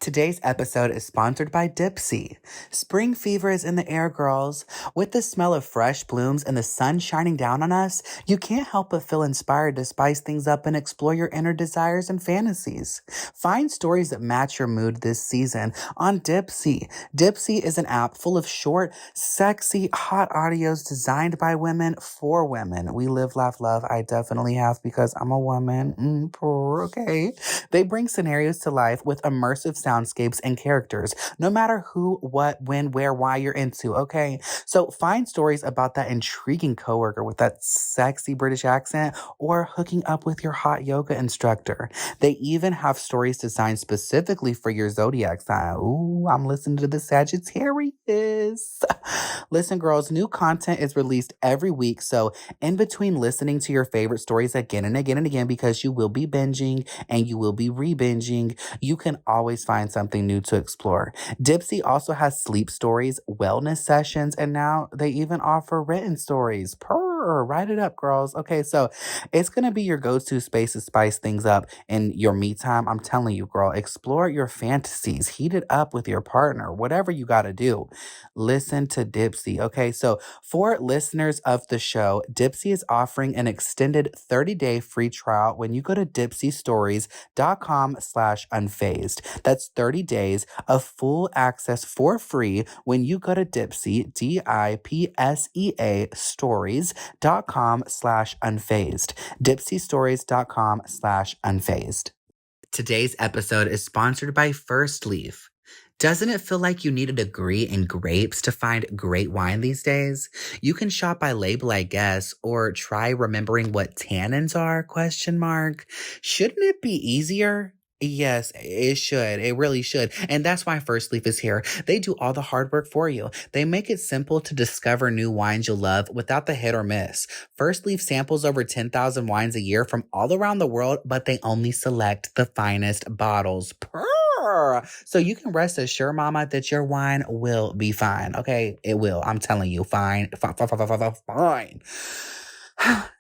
Today's episode is sponsored by Dipsea. Spring fever is in the air, girls. With the smell of fresh blooms and the sun shining down on us, you can't help but feel inspired to spice things up and explore your inner desires and fantasies. Find stories that match your mood this season on Dipsea. Dipsea is an app full of short, sexy, hot audios designed by women for women. We live, laugh, love. I definitely have because I'm a woman. Okay. They bring scenarios to life with immersive soundscapes and characters, no matter who, what, when, where, why you're into, okay? So find stories about that intriguing coworker with that sexy British accent or hooking up with your hot yoga instructor. They even have stories designed specifically for your zodiac sign. Ooh, I'm listening to the Sagittarius. Listen, girls, new content is released every week, so in between listening to your favorite stories again and again and again, because you will be binging and you will be re-binging, you can always find something new to explore. Dipsea also has sleep stories, wellness sessions, and now they even offer written stories. Write it up, girls. Okay, so it's going to be your go-to space to spice things up in your me time. I'm telling you, girl, explore your fantasies. Heat it up with your partner. Whatever you got to do. Listen to Dipsea. Okay, so for listeners of the show, Dipsea is offering an extended 30-day free trial when you go to dipseastories.com/unfazed. That's 30 days of full access for free when you go to Dipsea, DIPSEA stories.com/unfazed. dipseastories.com/unfazed. Today's episode is sponsored by First Leaf. Doesn't it feel like you need a degree in grapes to find great wine these days? You can shop by label, I guess, or try remembering what tannins are, question mark. Shouldn't it be easier? Yes, it should. It really should. And that's why First Leaf is here. They do all the hard work for you. They make it simple to discover new wines you'll love without the hit or miss. First Leaf samples over 10,000 wines a year from all around the world, but they only select the finest bottles. So you can rest assured, mama, that your wine will be fine. Okay, it will. I'm telling you, fine. Fine.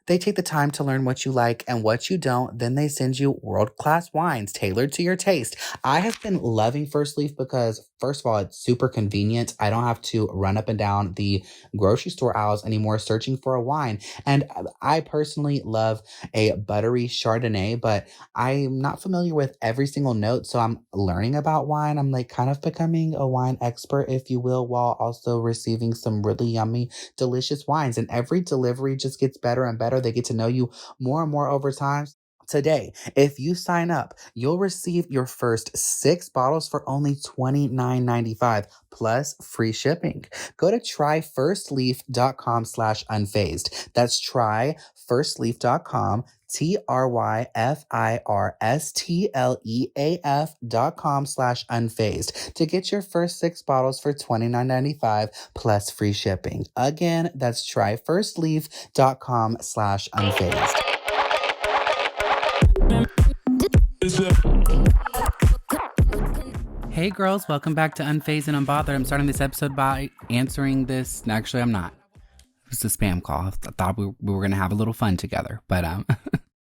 They take the time to learn what you like and what you don't. Then they send you world-class wines tailored to your taste. I have been loving First Leaf because, first of all, it's super convenient. I don't have to run up and down the grocery store aisles anymore searching for a wine. And I personally love a buttery Chardonnay, but I'm not familiar with every single note. So I'm learning about wine. I'm like kind of becoming a wine expert, if you will, while also receiving some really yummy, delicious wines. And every delivery just gets better and better. They get to know you more and more over time. Today, if you sign up, you'll receive your first 6 bottles for only $29.95 plus free shipping. Go to tryfirstleaf.com/unfazed. That's tryfirstleaf.com. tryfirstleaf.com/unfazed to get your first 6 bottles for $29.95 plus free shipping. Again, that's tryfirstleaf.com/unfazed. Hey girls, welcome back to Unfazed and Unbothered. I'm starting this episode by answering this. Actually, I'm not. It was a spam call. I thought we were going to have a little fun together, but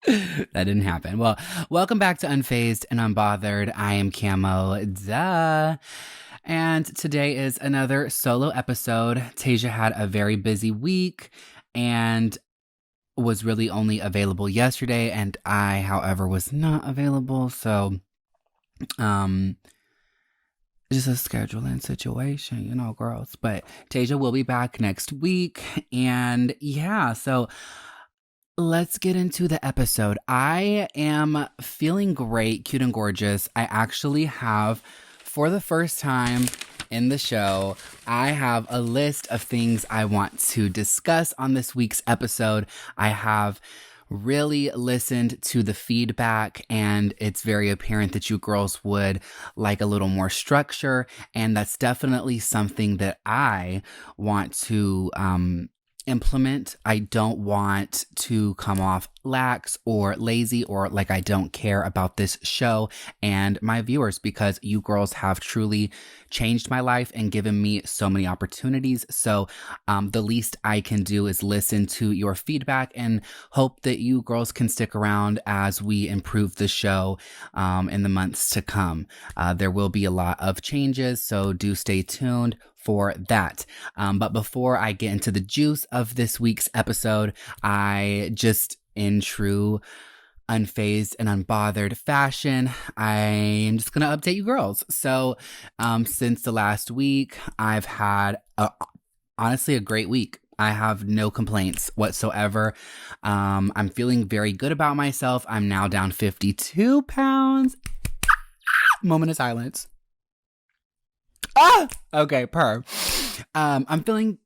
that didn't happen. Well, welcome back to Unfazed and Unbothered. I am Camo. Duh. And today is another solo episode. Tasia had a very busy week and was really only available yesterday, and I, however, was not available. So, just a scheduling situation, you know, girls. But Tasia will be back next week. And yeah, so let's get into the episode. I am feeling great, cute and gorgeous. I actually have, for the first time in the show, I have a list of things I want to discuss on this week's episode. I have really listened to the feedback, and it's very apparent that you girls would like a little more structure, and that's definitely something that I want to implement. I don't want to come off lax or lazy or like I don't care about this show and my viewers, because you girls have truly changed my life and given me so many opportunities. So the least I can do is listen to your feedback and hope that you girls can stick around as we improve the show in the months to come. There will be a lot of changes, so do stay tuned for that. But before I get into the juice of this week's episode, I just, in true Unfazed and Unbothered fashion, I'm just going to update you girls. So, since the last week, I've had honestly a great week. I have no complaints whatsoever. I'm feeling very good about myself. I'm now down 52 pounds. Moment of silence. Okay, I'm feeling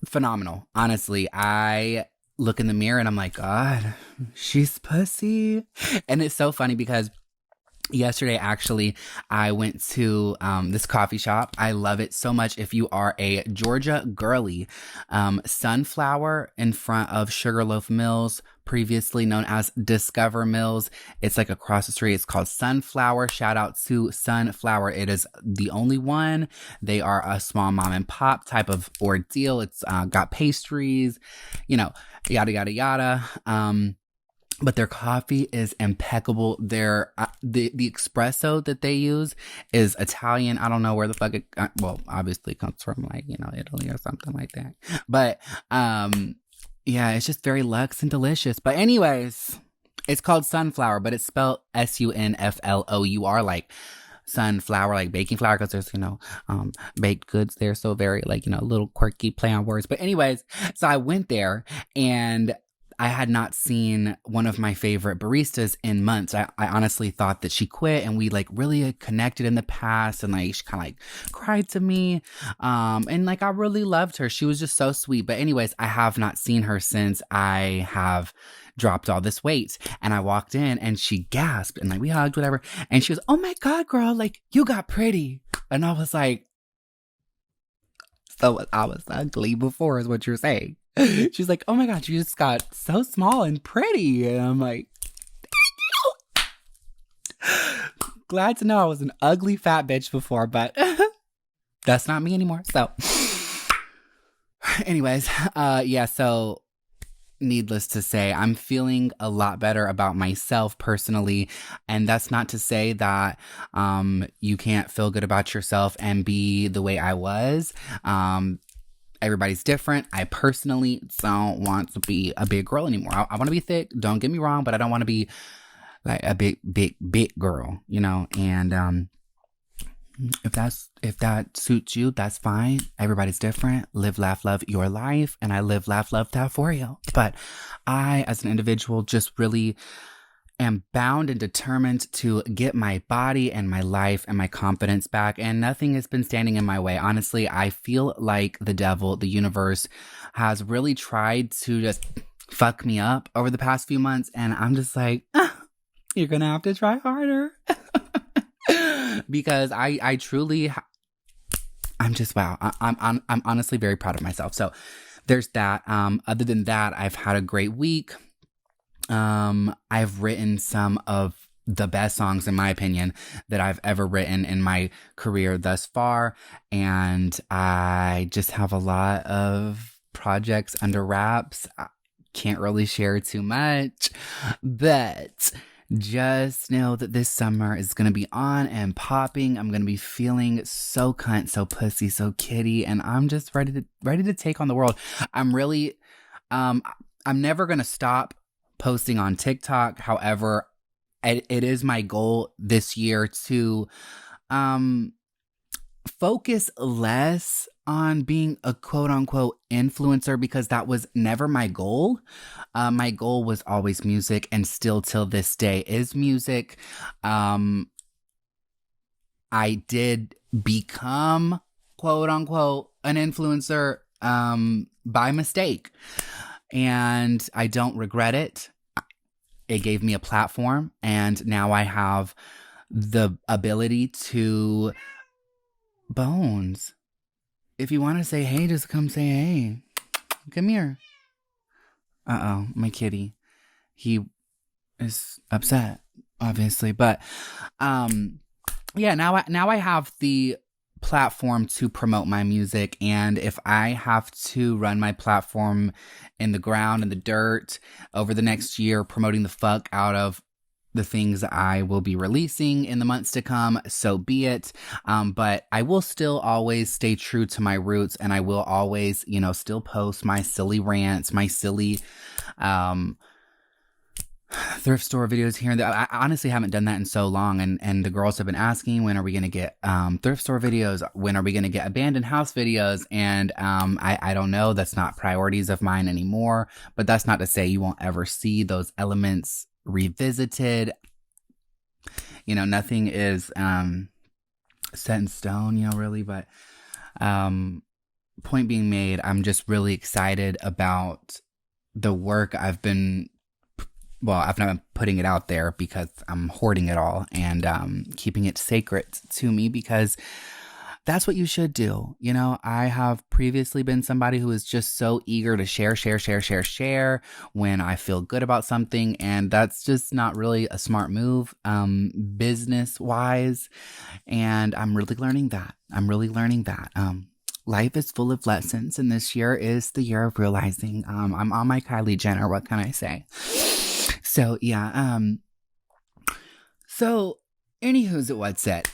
phenomenal. Honestly, I look in the mirror and I'm like, God, she's pussy. And it's so funny because yesterday, actually, I went to this coffee shop. I love it so much. If you are a Georgia girly, Sunflower in front of Sugarloaf Mills, previously known as Discover Mills. It's like across the street. It's called Sunflower. Shout out to Sunflower. It is the only one. They are a small mom and pop type of ordeal. It's got pastries, yada, yada, yada. But their coffee is impeccable. Their the espresso that they use is Italian. I don't know where the fuck it obviously comes from, like, Italy or something like that. But yeah, it's just very luxe and delicious. But anyways, it's called Sunflower, but it's spelled Sunflour, like sunflower, like baking flour, because there's, baked goods there. So very, like, a little quirky play on words. But anyways, so I went there and I had not seen one of my favorite baristas in months. I honestly thought that she quit, and we like really connected in the past, and like she kind of like cried to me. And like I really loved her. She was just so sweet. But anyways, I have not seen her since I have dropped all this weight. And I walked in and she gasped and like we hugged, whatever. And she was, "Oh my God, girl, like you got pretty." And I was like, "So I was ugly before is what you're saying?" She's like, "Oh my God, you just got so small and pretty." And I'm like, "Thank you." Glad to know I was an ugly fat bitch before, but that's not me anymore. So anyways, yeah, so needless to say, I'm feeling a lot better about myself personally. And that's not to say that you can't feel good about yourself and be the way I was. Everybody's different. I personally don't want to be a big girl anymore. I want to be thick. Don't get me wrong, but I don't want to be like a big girl, And if that suits you, that's fine. Everybody's different. Live, laugh, love your life, and I live, laugh, love that for you. But I, as an individual, just really am bound and determined to get my body and my life and my confidence back, and nothing has been standing in my way. Honestly, I feel like the devil, the universe, has really tried to just fuck me up over the past few months, and I'm just like, you're gonna have to try harder. Because I truly, I'm just, wow. I'm honestly very proud of myself. So there's that. Other than that, I've had a great week. I've written some of the best songs, in my opinion, that I've ever written in my career thus far. And I just have a lot of projects under wraps. I can't really share too much, but just know that this summer is going to be on and popping. I'm going to be feeling so cunt, so pussy, so kitty, and I'm just ready to take on the world. I'm really, I'm never going to stop posting on TikTok. However, it is my goal this year to focus less on being a quote unquote influencer, because that was never my goal. My goal was always music, and still till this day is music. I did become quote unquote an influencer by mistake, and I don't regret it. It gave me a platform, and now I have the ability to Bones. If you want to say hey, just come say hey. Come here. Uh-oh, my kitty. He is upset, obviously. But yeah, now I have the platform to promote my music, and if I have to run my platform in the ground, in the dirt, over the next year, promoting the fuck out of the things I will be releasing in the months to come, so be it. But I will still always stay true to my roots, and I will always, still post my silly rants, my silly thrift store videos here and there. I honestly haven't done that in so long, and the girls have been asking, when are we going to get thrift store videos? When are we going to get abandoned house videos? And I don't know. That's not priorities of mine anymore, but that's not to say you won't ever see those elements revisited. Nothing is set in stone, really, but point being made, I'm just really excited about the work I've not been putting it out there because I'm hoarding it all and keeping it sacred to me, because that's what you should do. I have previously been somebody who is just so eager to share when I feel good about something. And that's just not really a smart move, business wise. And I'm really learning that. Life is full of lessons, and this year is the year of realizing I'm on my Kylie Jenner. What can I say? So yeah. So anywho's it what's it.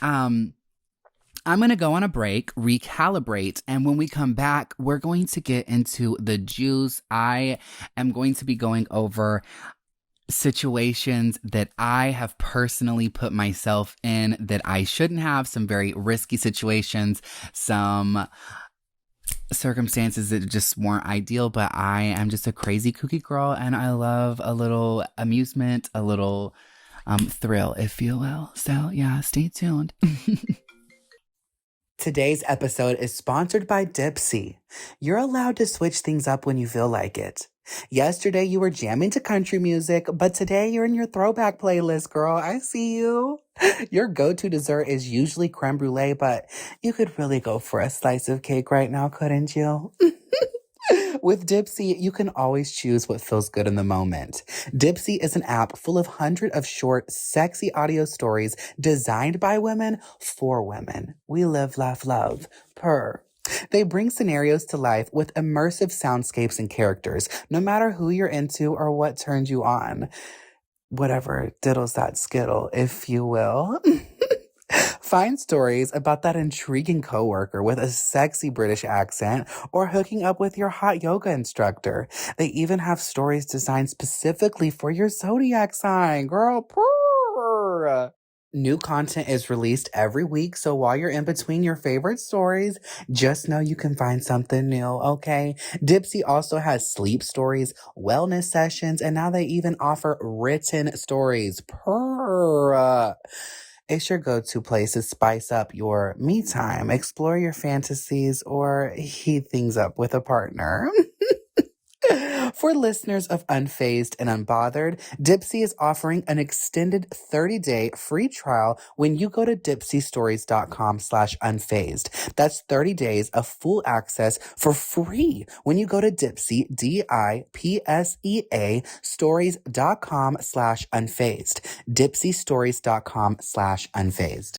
I'm going to go on a break, recalibrate, and when we come back, we're going to get into the juice. I am going to be going over situations that I have personally put myself in that I shouldn't have, some very risky situations, some circumstances that just weren't ideal, but I am just a crazy kooky girl, and I love a little amusement, a little thrill, if you will. So yeah, stay tuned. Today's episode is sponsored by Dipsea. You're allowed to switch things up when you feel like it. Yesterday you were jamming to country music, but today you're in your throwback playlist, girl. I see you. Your go-to dessert is usually creme brulee, but you could really go for a slice of cake right now, couldn't you? With Dipsea, you can always choose what feels good in the moment. Dipsea is an app full of hundreds of short, sexy audio stories designed by women for women. We live, laugh, love. Purr. They bring scenarios to life with immersive soundscapes and characters, no matter who you're into or what turns you on. Whatever diddles that skittle, if you will. Find stories about that intriguing coworker with a sexy British accent or hooking up with your hot yoga instructor. They even have stories designed specifically for your zodiac sign, girl. Purr. New content is released every week, so while you're in between your favorite stories, just know you can find something new, okay? Dipsea also has sleep stories, wellness sessions, and now they even offer written stories. Purr. It's your go-to place to spice up your me time, explore your fantasies, or heat things up with a partner. For listeners of Unfazed and Unbothered, Dipsea is offering an extended 30-day free trial when you go to dipseastories.com/unfazed. That's 30 days of full access for free when you go to Dipsea, DIPSEA, stories.com/unfazed. Dipseastories.com/unfazed.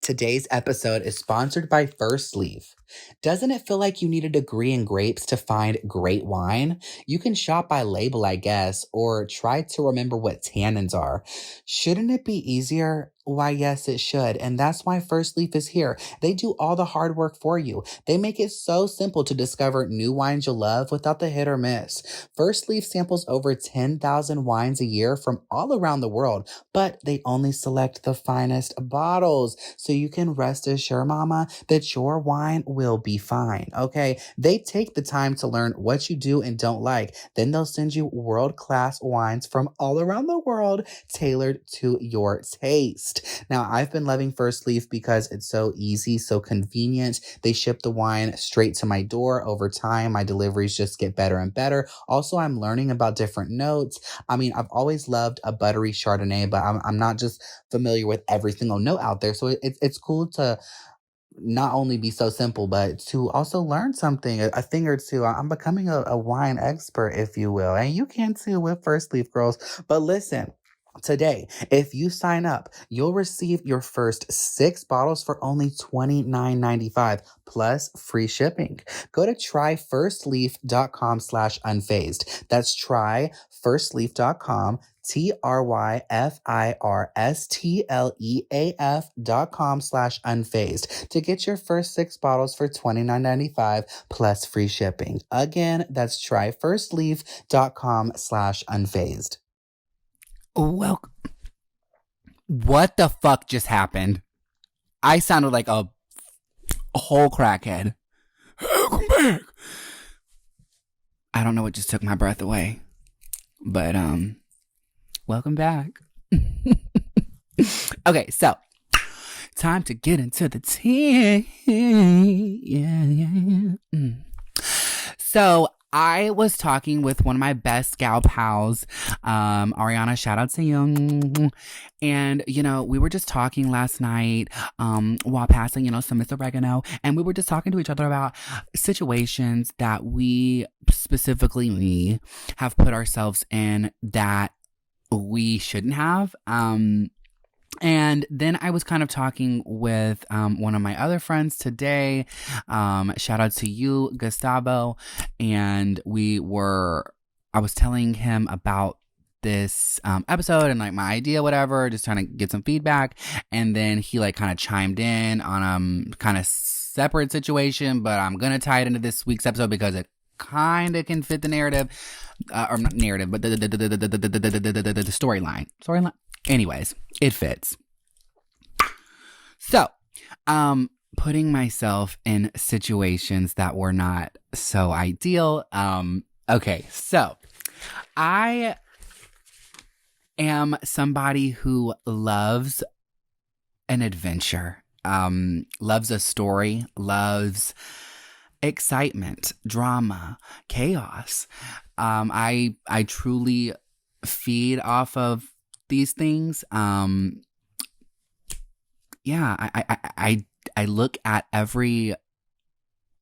Today's episode is sponsored by First Leaf. Doesn't it feel like you need a degree in grapes to find great wine? You can shop by label, I guess, or try to remember what tannins are. Shouldn't it be easier? Why, yes, it should. And that's why First Leaf is here. They do all the hard work for you. They make it so simple to discover new wines you'll love without the hit or miss. First Leaf samples over 10,000 wines a year from all around the world, but they only select the finest bottles. So you can rest assured, mama, that your wine will be fine, okay? They take the time to learn what you do and don't like. Then they'll send you world-class wines from all around the world tailored to your taste. Now, I've been loving First Leaf because it's so easy, so convenient. They ship the wine straight to my door. Over time, my deliveries just get better and better. Also, I'm learning about different notes. I mean, I've always loved a buttery Chardonnay, but I'm not just familiar with every single note out there. So it's cool to not only be so simple, but to also learn something, a thing or two. I'm becoming a wine expert, if you will. And you can too with First Leaf Girls. But listen, today, if you sign up, you'll receive your first 6 bottles for only $29.95 plus free shipping. Go to tryfirstleaf.com/unfazed. That's tryfirstleaf.com. tryfirstleaf.com/unfazed to get your first 6 bottles for $29.95 plus free shipping. Again, that's tryfirstleaf.com/unfazed. Well, what the fuck just happened? I sounded like a whole crackhead. Welcome back. I don't know what just took my breath away, but welcome back. Okay, so time to get into the tea. Yeah. So I was talking with one of my best gal pals, Ariana, shout out to you. And, we were just talking last night, while passing, some Miss Oregano. And we were just talking to each other about situations that we, specifically me, have put ourselves in that we shouldn't have. And then I was kind of talking with one of my other friends today. Shout out to you, Gustavo. And I was telling him about this episode and like my idea, whatever, just trying to get some feedback. And then he like kind of chimed in on kind of separate situation, but I'm gonna tie it into this week's episode because it kind of can fit the narrative, or not narrative, but the storyline. Anyways, it fits. So, putting myself in situations that were not so ideal. Okay, so I am somebody who loves an adventure, loves a story, loves excitement, drama, chaos. I truly feed off of these things. I look at every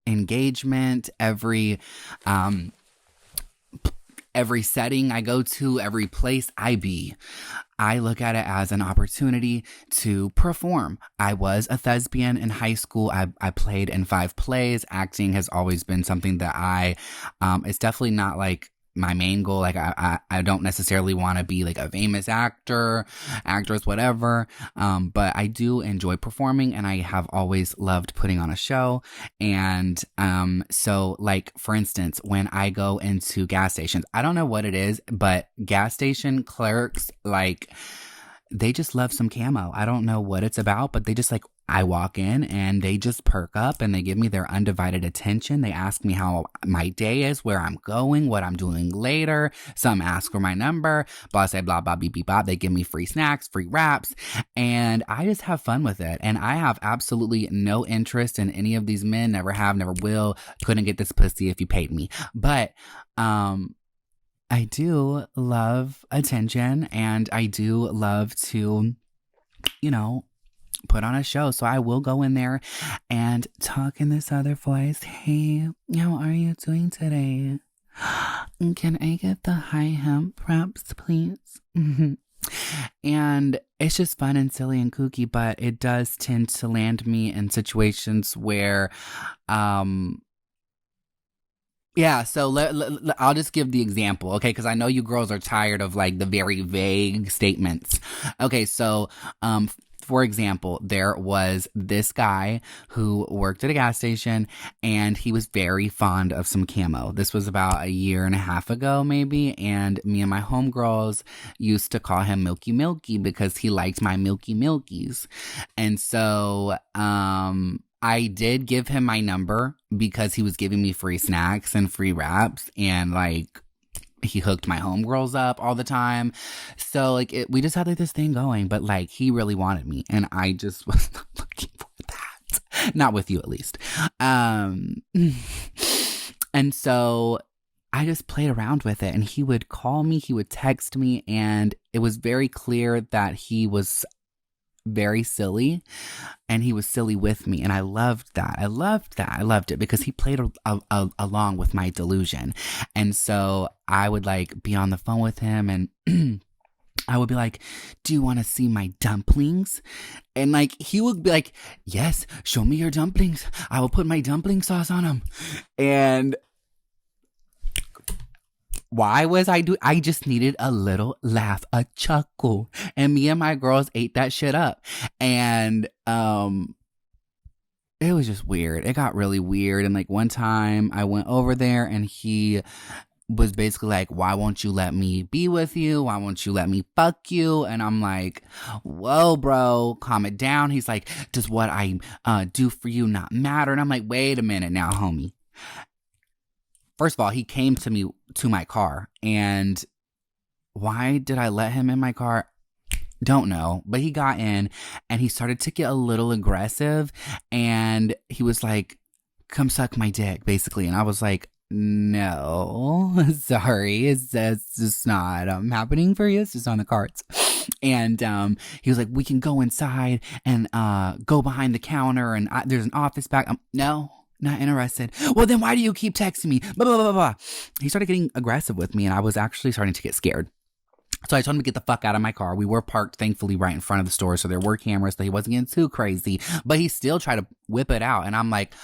engagement, every setting I go to, every place I be. I look at it as an opportunity to perform. I was a thespian in high school. I played in 5 plays. Acting has always been something that it's definitely not like my main goal. Like I don't necessarily want to be like a famous actor, actress, whatever. But I do enjoy performing and I have always loved putting on a show. And, so like, for instance, when I go into gas stations, I don't know what it is, but gas station clerks, like, they just love some Camo. I don't know what it's about, but they just like, I walk in and they just perk up and they give me their undivided attention. They ask me how my day is, where I'm going, what I'm doing later. Some ask for my number, blah, say blah, blah, beep, beep, bop. They give me free snacks, free wraps, and I just have fun with it. And I have absolutely no interest in any of these men, never have, never will. Couldn't get this pussy if you paid me. But, I do love attention and I do love to, put on a show. So I will go in there and talk in this other voice. Hey, how are you doing today? Can I get the high hemp wraps, please? And it's just fun and silly and kooky, but it does tend to land me in situations where, yeah, so I'll just give the example, okay? Because I know you girls are tired of like the very vague statements. Okay, so for example, there was this guy who worked at a gas station and he was very fond of some Camo. This was about a year and a half ago, maybe. And me and my homegirls used to call him Milky Milky because he liked my Milky Milkies. And so, I did give him my number because he was giving me free snacks and free wraps and like he hooked my homegirls up all the time. So like we just had like this thing going, but like he really wanted me and I just was not looking for that. Not with you at least. And so I just played around with it and he would call me, he would text me, and it was very clear that he was very silly, and he was silly with me, and I loved that. I loved it because he played along with my delusion. And so I would like be on the phone with him, and I would be like, do you want to see my dumplings? And like he would be like, yes, show me your dumplings, I will put my dumpling sauce on them. And why was I just needed a little laugh, a chuckle. And me and my girls ate that shit up. And it was just weird. It got really weird. And like one time I went over there and he was basically like, why won't you let me be with you? Why won't you let me fuck you? And I'm like, whoa, bro, calm it down. He's like, does what I do for you not matter? And I'm like, wait a minute now, homie. First of all, he came to my car, and why did I let him in my car? Don't know, but he got in and he started to get a little aggressive, and he was like, come suck my dick, basically. And I was like, no, sorry, it's just not happening for you. It's just on the cards. And he was like, we can go inside and go behind the counter, and there's an office back. No, not interested. Well, then why do you keep texting me? Blah, blah, blah, blah. He started getting aggressive with me, and I was actually starting to get scared. So I told him to get the fuck out of my car. We were parked, thankfully, right in front of the store, so there were cameras, so he wasn't getting too crazy. But he still tried to whip it out, and I'm like,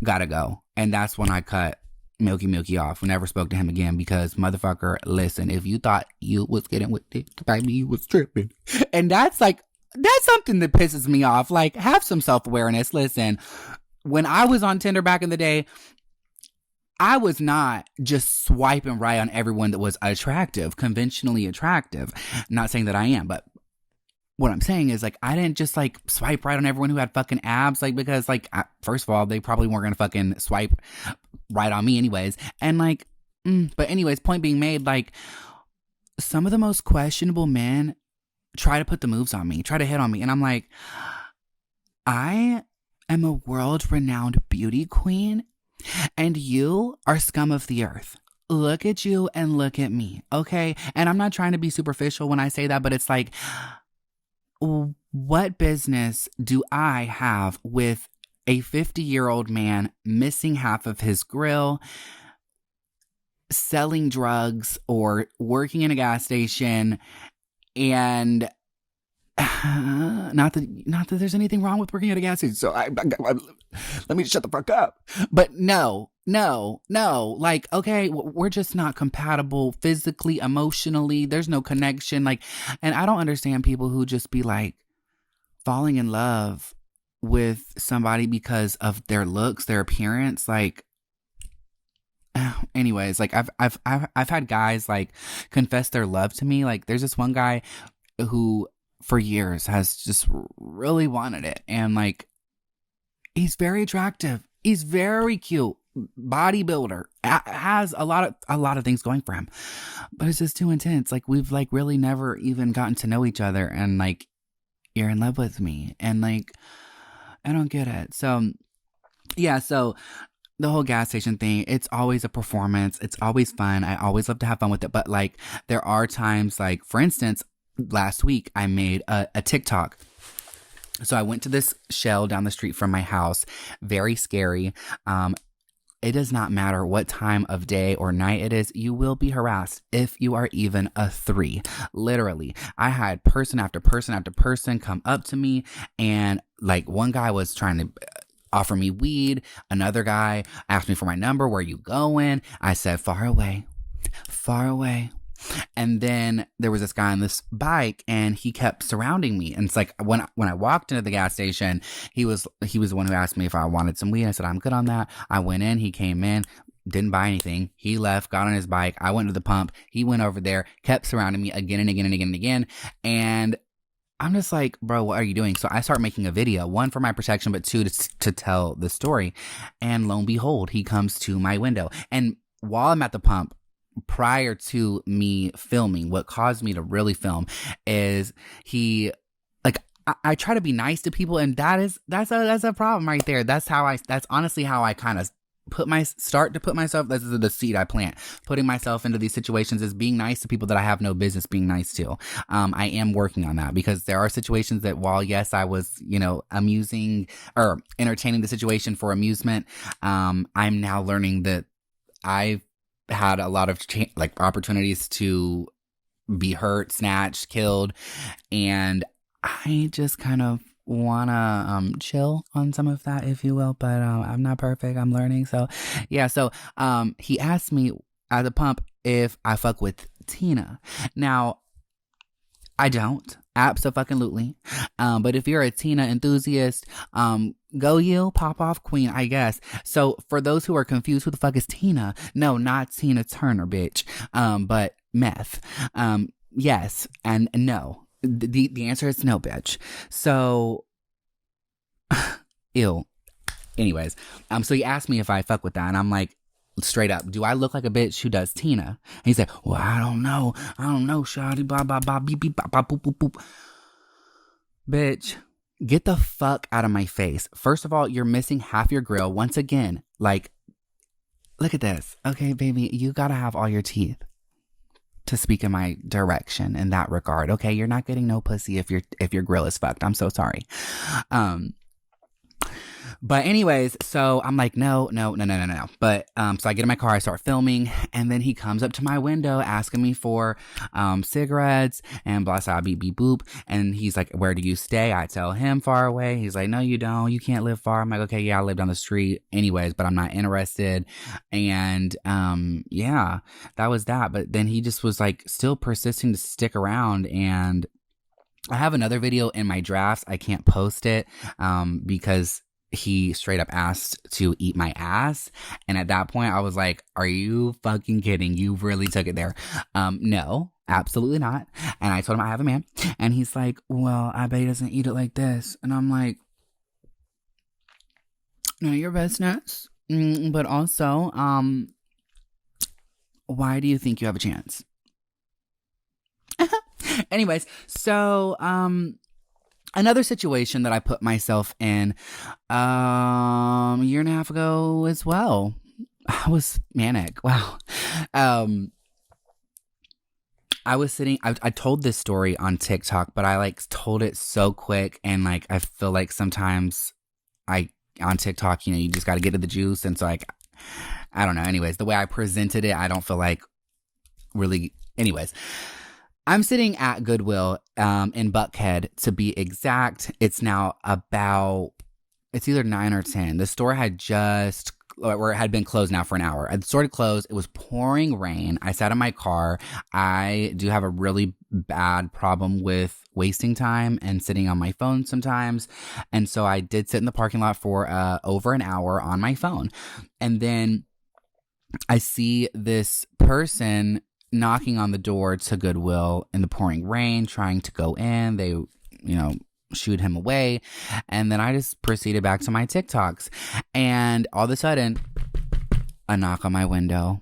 gotta go. And that's when I cut Milky off. We never spoke to him again because, motherfucker, listen, if you thought you was getting with it, baby, you was tripping. And that's something that pisses me off. Like, have some self-awareness. Listen, when I was on Tinder back in the day, I was not just swiping right on everyone that was attractive, conventionally attractive. Not saying that I am, but what I'm saying is, like, I didn't just, like, swipe right on everyone who had fucking abs, like, because, like, first of all, they probably weren't gonna fucking swipe right on me anyways. And, like, but anyways, point being made, like, some of the most questionable men try to put the moves on me, try to hit on me, and I'm like, I am a world-renowned beauty queen, and you are scum of the earth. Look at you and look at me, okay? And I'm not trying to be superficial when I say that, but it's like, what business do I have with a 50-year-old man missing half of his grill, selling drugs, or working in a gas station? And not that there's anything wrong with working at a gas station, so let me shut the fuck up. But no, like, okay, we're just not compatible physically, emotionally. There's no connection. Like, and I don't understand people who just be like falling in love with somebody because of their looks, their appearance. Like, anyways, like I've had guys like confess their love to me. Like, there's this one guy who for years has just really wanted it, and like, he's very attractive, he's very cute, bodybuilder, has a lot of things going for him, but it's just too intense. Like, we've like really never even gotten to know each other, and like, you're in love with me, and like, I don't get it. So yeah, so the whole gas station thing, it's always a performance, it's always fun, I always love to have fun with it, but like, there are times, like, for instance, last week I made a TikTok. So I went to this Shell down the street from my house. Very scary. It does not matter what time of day or night it is, you will be harassed if you are even a 3. Literally. I had person after person after person come up to me, and like, one guy was trying to offer me weed. Another guy asked me for my number. Where are you going? I said, far away. Far away. And then there was this guy on this bike, and he kept surrounding me. And it's like, when I walked into the gas station, he was the one who asked me if I wanted some weed. I said, I'm good on that. I went in, he came in, didn't buy anything. He left, got on his bike. I went to the pump. He went over there, kept surrounding me again and again and again and again. And I'm just like, bro, what are you doing? So I start making a video, 1 for my protection, but 2 to tell the story. And lo and behold, he comes to my window. And while I'm at the pump, prior to me filming, what caused me to really film is he, like, I try to be nice to people, and that's a problem right there. That's honestly how I kind of start to put myself, this is the seed I plant, putting myself into these situations as being nice to people that I have no business being nice to. I am working on that, because there are situations that, while yes, I was, amusing or entertaining the situation for amusement, I'm now learning that I've had a lot of opportunities to be hurt, snatched, killed, and I just kind of wanna chill on some of that, if you will, but I'm not perfect, I'm learning. So yeah, so he asked me at the pump if I fuck with Tina. Now, I don't, absolutely, but if you're a Tina enthusiast, go you, pop off queen, I guess. So for those who are confused, who the fuck is Tina? No, not Tina Turner, bitch, but meth. Yes and no. The answer is no, bitch. So, ew. Anyways, so he asked me if I fuck with that, and I'm like, straight up, do I look like a bitch who does Tina? And he said, well, I don't know, shawty, blah, blah, blah, beep, beep, bop, bop, boop, boop, boop. Bitch, get the fuck out of my face. First of all, you're missing half your grill. Once again, like, look at this. Okay, baby, you gotta have all your teeth to speak in my direction in that regard. Okay, you're not getting no pussy if your grill is fucked. I'm so sorry. But anyways, so I'm like, no. But so I get in my car, I start filming, and then he comes up to my window asking me for cigarettes and blah blah beep beep boop. And he's like, where do you stay? I tell him far away. He's like, no, you don't. You can't live far. I'm like, okay, yeah, I live down the street. Anyways, but I'm not interested. And yeah, that was that. But then he just was like still persisting to stick around, and I have another video in my drafts. I can't post it because he straight up asked to eat my ass. And at that point, I was like, are you fucking kidding? You really took it there. No, absolutely not. And I told him I have a man. And he's like, well, I bet he doesn't eat it like this. And I'm like, none of your business. But also, why do you think you have a chance? Anyways, so, another situation that I put myself in a year and a half ago as well. I was manic. Wow. I was sitting, I told this story on TikTok, but I like told it so quick, and like I feel like sometimes on TikTok, you just got to get to the juice, and so like I don't know. Anyways, the way I presented it, I don't feel like really. Anyways, I'm sitting at Goodwill in Buckhead, to be exact. It's now it's either 9 or 10. The store had had been closed now for an hour. The store had closed. It was pouring rain. I sat in my car. I do have a really bad problem with wasting time and sitting on my phone sometimes. And so I did sit in the parking lot for over an hour on my phone. And then I see this person knocking on the door to Goodwill in the pouring rain, trying to go in. They, shooed him away. And then I just proceeded back to my TikToks. And all of a sudden, a knock on my window.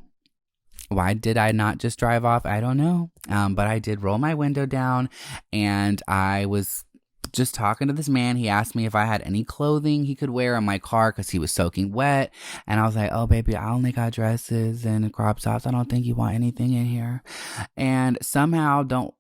Why did I not just drive off? I don't know. But I did roll my window down, and I was just talking to this man. He asked me if I had any clothing he could wear in my car because he was soaking wet. And I was like, oh, baby, I only got dresses and crop tops. I don't think you want anything in here. And somehow, don't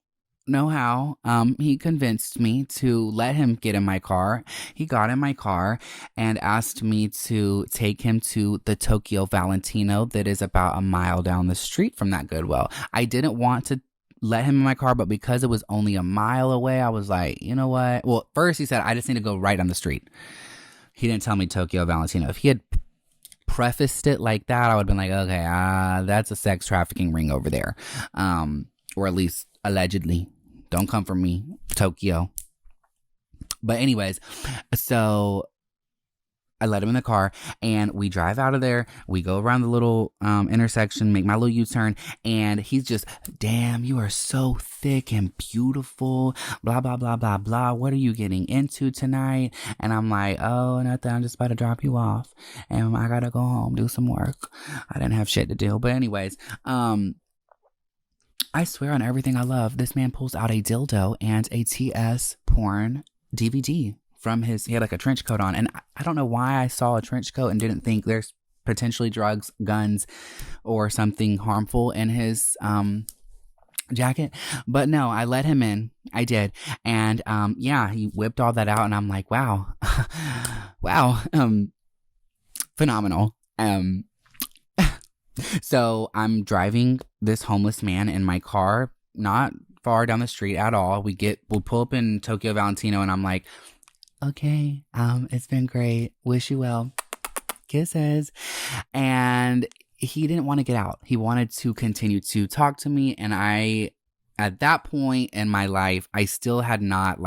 know how, he convinced me to let him get in my car. He got in my car and asked me to take him to the Tokyo Valentino that is about a mile down the street from that Goodwill. I didn't want to let him in my car, but because it was only a mile away, I was like, you know what? Well, first he said, I just need to go right down the street. He didn't tell me Tokyo Valentino. If he had prefaced it like that, I would have been like, okay, that's a sex trafficking ring over there. Or at least allegedly. Don't come for me, Tokyo. But anyways, so I let him in the car, and we drive out of there. We go around the little intersection, make my little U-turn, and he's just, damn, you are so thick and beautiful, blah, blah, blah, blah, blah. What are you getting into tonight? And I'm like, oh, nothing. I'm just about to drop you off, and I gotta go home, do some work. I didn't have shit to do. But anyways, I swear on everything I love, this man pulls out a dildo and a TS porn DVD from he had like a trench coat on. And I don't know why I saw a trench coat and didn't think there's potentially drugs, guns, or something harmful in his jacket. But no, I let him in. I did. And yeah, he whipped all that out and I'm like, wow. Wow. Phenomenal. So I'm driving this homeless man in my car, not far down the street at all. We'll pull up in Tokyo Valentino and I'm like, okay, it's been great. Wish you well. Kisses. And he didn't want to get out. He wanted to continue to talk to me. And at that point in my life, I still had not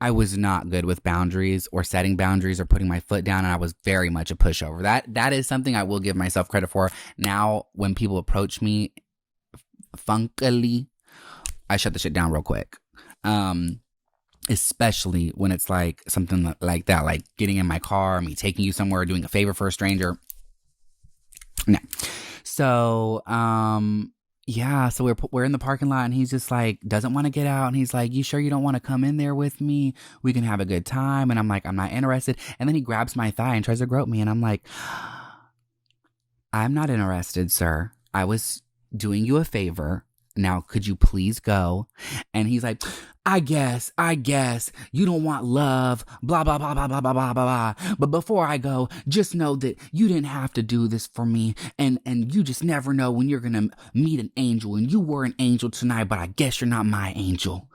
I was not good with boundaries or setting boundaries or putting my foot down. And I was very much a pushover. That is something I will give myself credit for. Now, when people approach me funkily, I shut the shit down real quick. Especially when it's like something like that, like getting in my car, me taking you somewhere, doing a favor for a stranger. No. So, yeah, so we're in the parking lot and he's just like, doesn't want to get out. And he's like, you sure you don't want to come in there with me? We can have a good time. And I'm like, I'm not interested. And then he grabs my thigh and tries to grope me. And I'm like, I'm not interested, sir. I was doing you a favor. Now, could you please go? And he's like, I guess, you don't want love, blah, blah, blah, blah, blah, blah, blah, blah. But before I go, just know that you didn't have to do this for me. And you just never know when you're going to meet an angel. And you were an angel tonight, but I guess you're not my angel.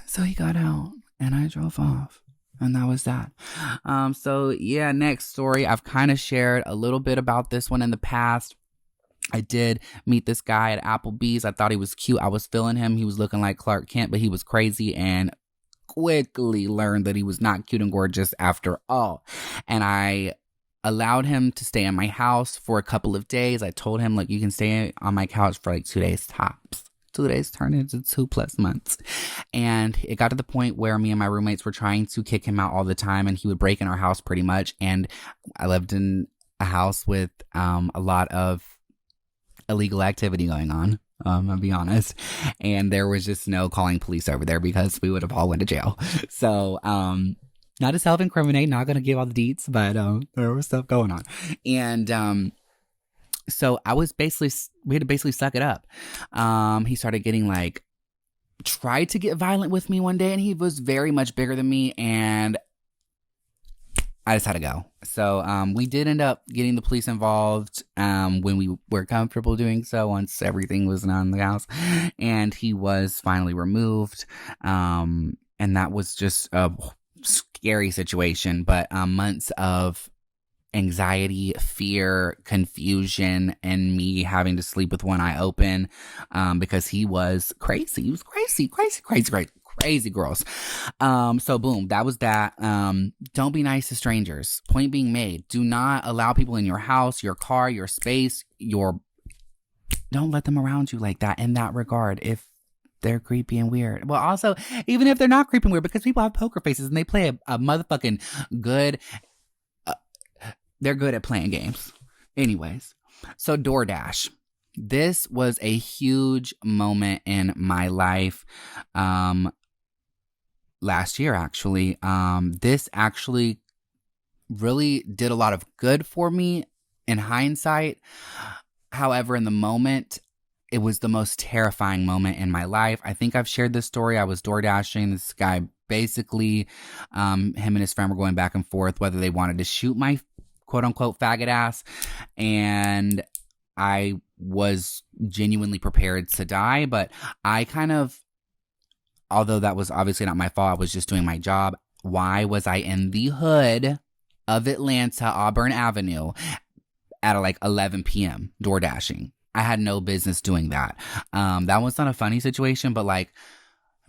So he got out and I drove off. And that was that. So yeah, next story. I've kind of shared a little bit about this one in the past. I did meet this guy at Applebee's. I thought he was cute. I was feeling him. He was looking like Clark Kent, but he was crazy, and quickly learned that he was not cute and gorgeous after all. And I allowed him to stay in my house for a couple of days. I told him, look, you can stay on my couch for like 2 days tops. 2 days turned into 2+ months. And it got to the point where me and my roommates were trying to kick him out all the time, and he would break in our house pretty much. And I lived in a house with a lot of illegal activity going on, I'll be honest. And there was just no calling police over there because we would have all went to jail. So, not to self-incriminate, not going to give all the deets, but there was stuff going on. And so we had to basically suck it up. He started getting tried to get violent with me one day, and he was very much bigger than me, and I just had to go. So we did end up getting the police involved when we were comfortable doing so, once everything was done in the house. And he was finally removed. And that was just a scary situation. But months of anxiety, fear, confusion, and me having to sleep with one eye open because he was crazy. He was crazy girls. So boom, that was that. Don't be nice to strangers. Point being made. Do not allow people in your house, your car, your space, don't let them around you like that in that regard if they're creepy and weird. Well, also, even if they're not creepy and weird, because people have poker faces and they play a motherfucking good, they're good at playing games. Anyways, so DoorDash. This was a huge moment in my life. Last year, actually. This actually really did a lot of good for me in hindsight. However, in the moment, it was the most terrifying moment in my life. I think I've shared this story. I was door dashing. This guy basically, him and his friend were going back and forth whether they wanted to shoot my quote unquote faggot ass. And I was genuinely prepared to die, but I kind of, although that was obviously not my fault, I was just doing my job. Why was I in the hood of Atlanta, Auburn Avenue at 11 p.m. door dashing? I had no business doing that. That was not a funny situation, but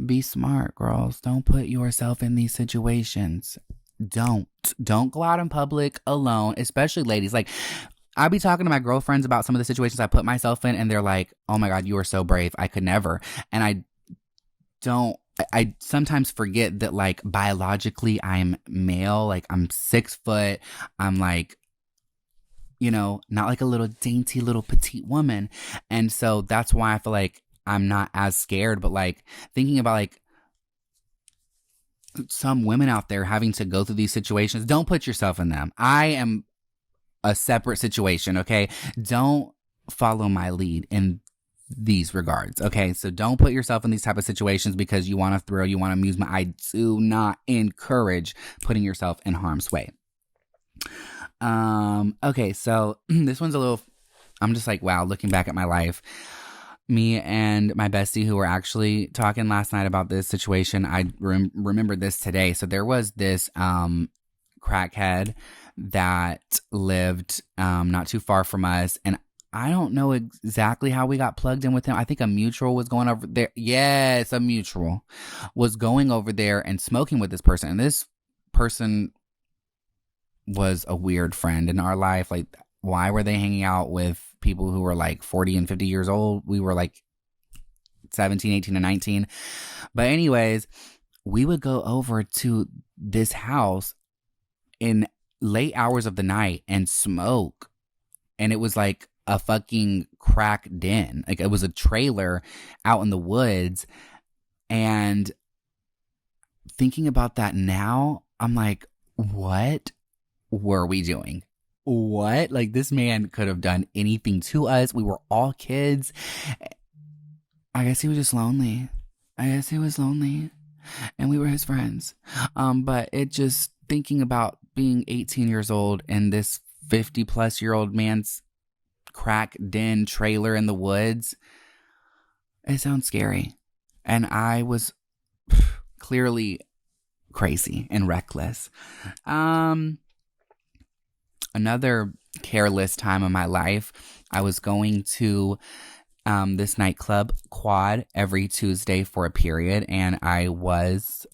be smart, girls. Don't put yourself in these situations. Don't go out in public alone, especially ladies. I'll be talking to my girlfriends about some of the situations I put myself in, and they're like, oh my God, you are so brave. I could never. And I sometimes forget that biologically I'm male. I'm 6 foot. I'm not a little dainty little petite woman. And so that's why I feel like I'm not as scared, but thinking about some women out there having to go through these situations. Don't put yourself in them. I am a separate situation, okay? Don't follow my lead in these regards, okay? So don't put yourself in these type of situations because you want to thrill, you want amusement. I do not encourage putting yourself in harm's way. Okay, so this one's a little, I'm just like, wow, looking back at my life. Me and my bestie who were actually talking last night about this situation, I remembered this today. So there was this crackhead that lived not too far from us, and I don't know exactly how we got plugged in with him. I think a mutual was going over there. Yes, a mutual was going over there and smoking with this person, and this person was a weird friend in our life. Like, why were they hanging out with people who were like 40 and 50 years old? We were like 17, 18, and 19. But anyways, we would go over to this house in late hours of the night and smoke. And it was like a fucking crack den. Like, it was a trailer out in the woods. And thinking about that now, I'm like, what were we doing? What? Like, this man could have done anything to us. We were all kids. I guess he was just lonely. And we were his friends. But it just, thinking about being 18 years old and this 50 plus year old man's crack den trailer in the woods, it sounds scary. And I was clearly crazy and reckless. Another careless time of my life, I was going to this nightclub Quad every Tuesday for a period, and I was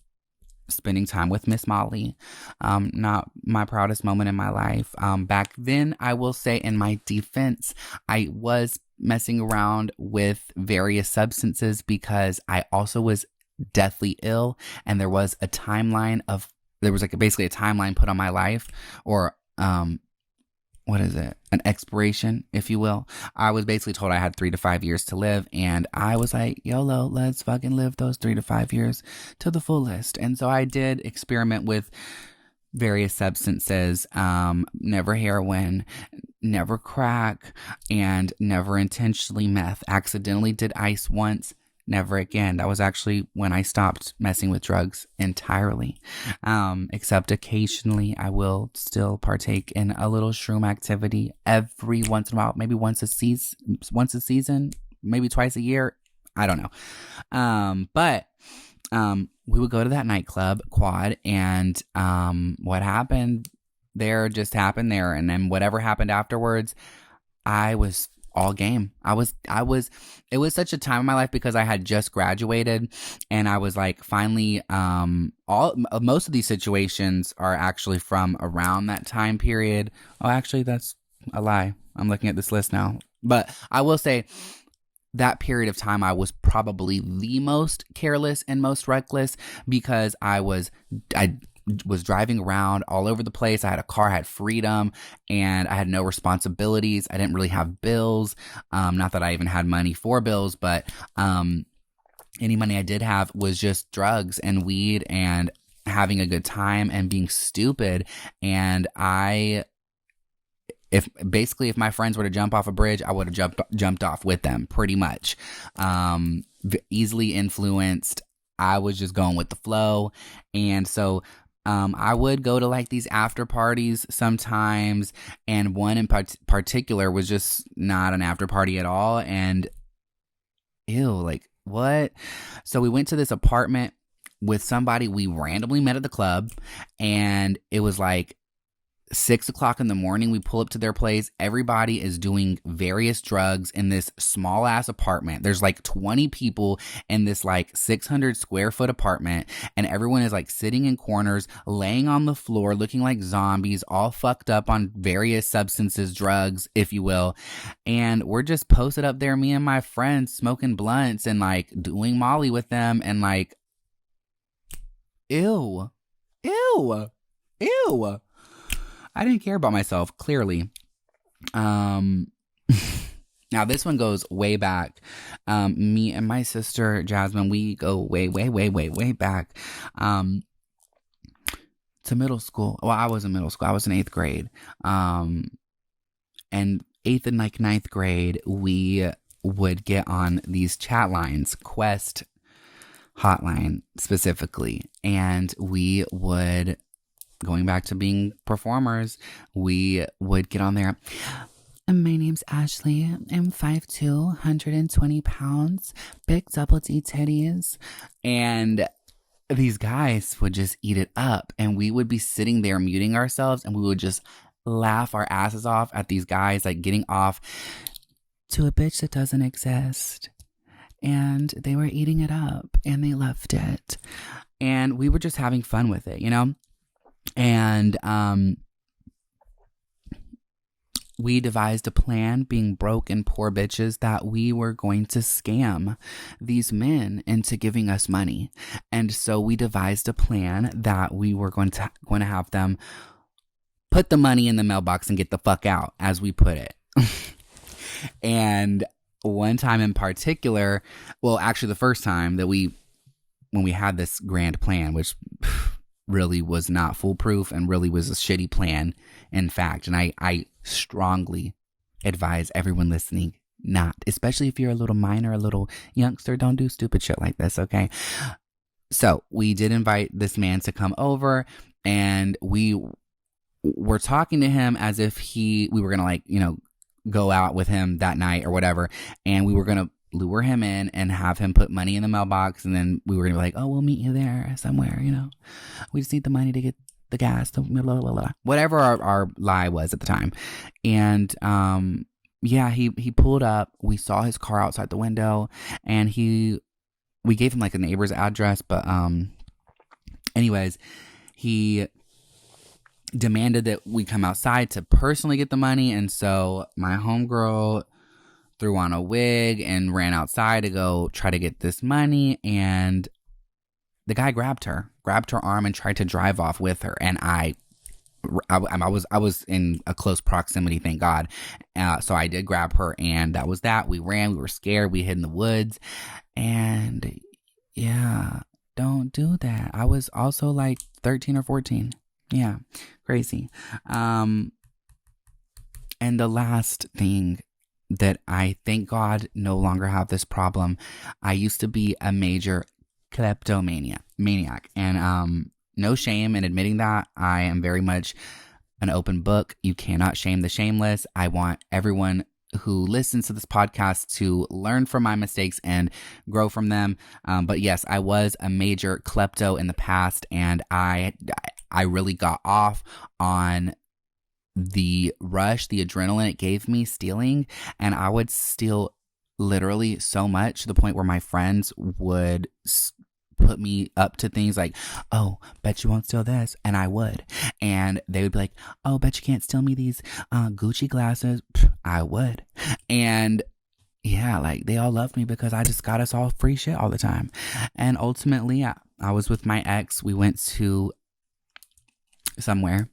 spending time with Miss Molly. Not my proudest moment in my life. Back then, I will say, in my defense, I was messing around with various substances because I also was deathly ill, and there was a timeline basically a timeline put on my life, or what is it? An expiration, if you will. I was basically told I had 3 to 5 years to live, and I was like, YOLO, let's fucking live those 3 to 5 years to the fullest. And so I did experiment with various substances, never heroin, never crack, and never intentionally meth. Accidentally did ice once. Never again. That was actually when I stopped messing with drugs entirely. Except occasionally I will still partake in a little shroom activity every once in a while, maybe once a season, maybe twice a year. I don't know. But we would go to that nightclub Quad, and what happened there just happened there. And then whatever happened afterwards, I was all game. It was such a time in my life because I had just graduated, and I was like, finally, most of these situations are actually from around that time period. Oh, actually, that's a lie. I'm looking at this list now. But I will say that period of time, I was probably the most careless and most reckless because I was driving around all over the place. I had a car, I had freedom, and I had no responsibilities. I didn't really have bills. Not that I even had money for bills, but any money I did have was just drugs and weed and having a good time and being stupid. And if my friends were to jump off a bridge, I would have jumped off with them, pretty much. Easily influenced. I was just going with the flow. And so I would go to like these after parties sometimes, and one in particular was just not an after party at all. And ew, like what? So we went to this apartment with somebody we randomly met at the club, and it was like 6 o'clock in the morning. We pull up to their place. Everybody is doing various drugs in this small ass apartment. There's like 20 people in this like 600 square foot apartment, and everyone is like sitting in corners, laying on the floor, looking like zombies, all fucked up on various substances, drugs, if you will. And we're just posted up there, me and my friends, smoking blunts and like doing Molly with them, and like, ew. I didn't care about myself, clearly. Now this one goes way back. Me and my sister Jasmine, we go way back. to middle school. Well, I was in middle school. I was in 8th grade. And 8th and like 9th grade, we would get on these chat lines, Quest hotline specifically. And we would, going back to being performers, we would get on there. My name's Ashley. I'm 5'2", 120 pounds, big double D titties. And these guys would just eat it up. And we would be sitting there muting ourselves, and we would just laugh our asses off at these guys like getting off to a bitch that doesn't exist. And they were eating it up, and they loved it. And we were just having fun with it, you know? And we devised a plan, being broke and poor bitches, that we were going to scam these men into giving us money. And so we devised a plan that we were going to have them put the money in the mailbox and get the fuck out, as we put it. And one time in particular, well, actually the first time that when we had this grand plan, which really was not foolproof and really was a shitty plan, in fact. And I strongly advise everyone listening not, especially if you're a little minor, a little youngster, don't do stupid shit like this, okay? So we did invite this man to come over, and we were talking to him as if we were gonna, like, you know, go out with him that night or whatever, and we were gonna lure him in and have him put money in the mailbox, and then we were gonna be like, oh, we'll meet you there somewhere, you know, we just need the money to get the gas, whatever our lie was at the time. And yeah, he pulled up, we saw his car outside the window, and we gave him like a neighbor's address, but anyways, he demanded that we come outside to personally get the money. And so my homegirl threw on a wig and ran outside to go try to get this money, and the guy grabbed her arm and tried to drive off with her. And I was in a close proximity, thank God. So I did grab her, and that was that. We ran, we were scared, we hid in the woods. And yeah, don't do that. I was also like 13 or 14. Yeah, crazy. And the last thing that I, thank God, no longer have this problem. I used to be a major kleptomaniac, and no shame in admitting that. I am very much an open book. You cannot shame the shameless. I want everyone who listens to this podcast to learn from my mistakes and grow from them. But yes, I was a major klepto in the past, and I really got off on the rush, the adrenaline it gave me stealing. And I would steal literally so much to the point where my friends would put me up to things like, oh, bet you won't steal this. And I would. And they would be like, oh, bet you can't steal me these Gucci glasses. I would. And yeah, like, they all loved me because I just got us all free shit all the time. And ultimately, I was with my ex. We went to somewhere.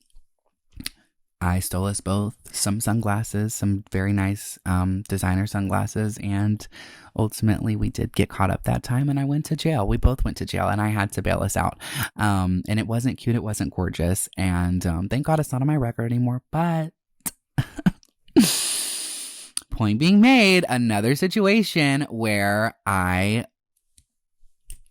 I stole us both some sunglasses, some very nice designer sunglasses, and ultimately we did get caught up that time, and I went to jail. We both went to jail, and I had to bail us out. And it wasn't cute, it wasn't gorgeous, and thank God it's not on my record anymore, but point being made, another situation where I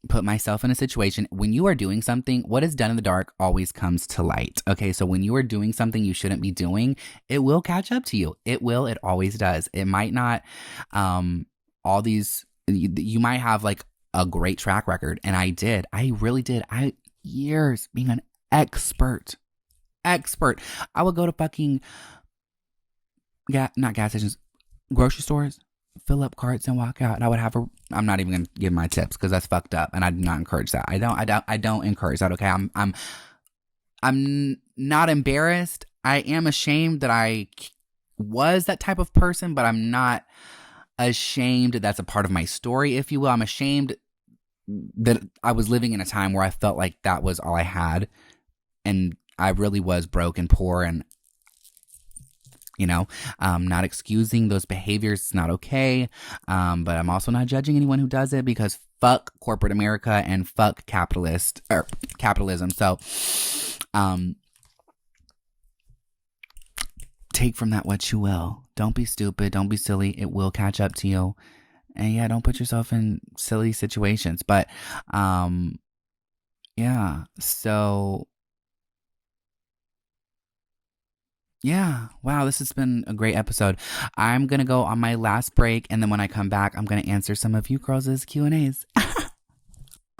put myself in a situation. When you are doing something, what is done in the dark always comes to light. Okay, so when you are doing something you shouldn't be doing, it will catch up to you. It will. It always does. It might not. All these, you might have like a great track record, and I did. I really did. Years being an expert. I would go to fucking not gas stations, grocery stores, fill up carts and walk out, and I would have I'm not even gonna give my tips because that's fucked up, and I do not encourage that. I don't encourage that. Okay, I'm not embarrassed. I am ashamed that I was that type of person, but I'm not ashamed that's a part of my story, if you will. I'm ashamed that I was living in a time where I felt like that was all I had, and I really was broke and poor, and not excusing those behaviors. It's not okay. But I'm also not judging anyone who does it, because fuck corporate America and fuck capitalism. So, take from that what you will. Don't be stupid. Don't be silly. It will catch up to you. And yeah, don't put yourself in silly situations. But, yeah. So, yeah. Wow, this has been a great episode. I'm going to go on my last break. And then when I come back, I'm going to answer some of you girls' Q&As.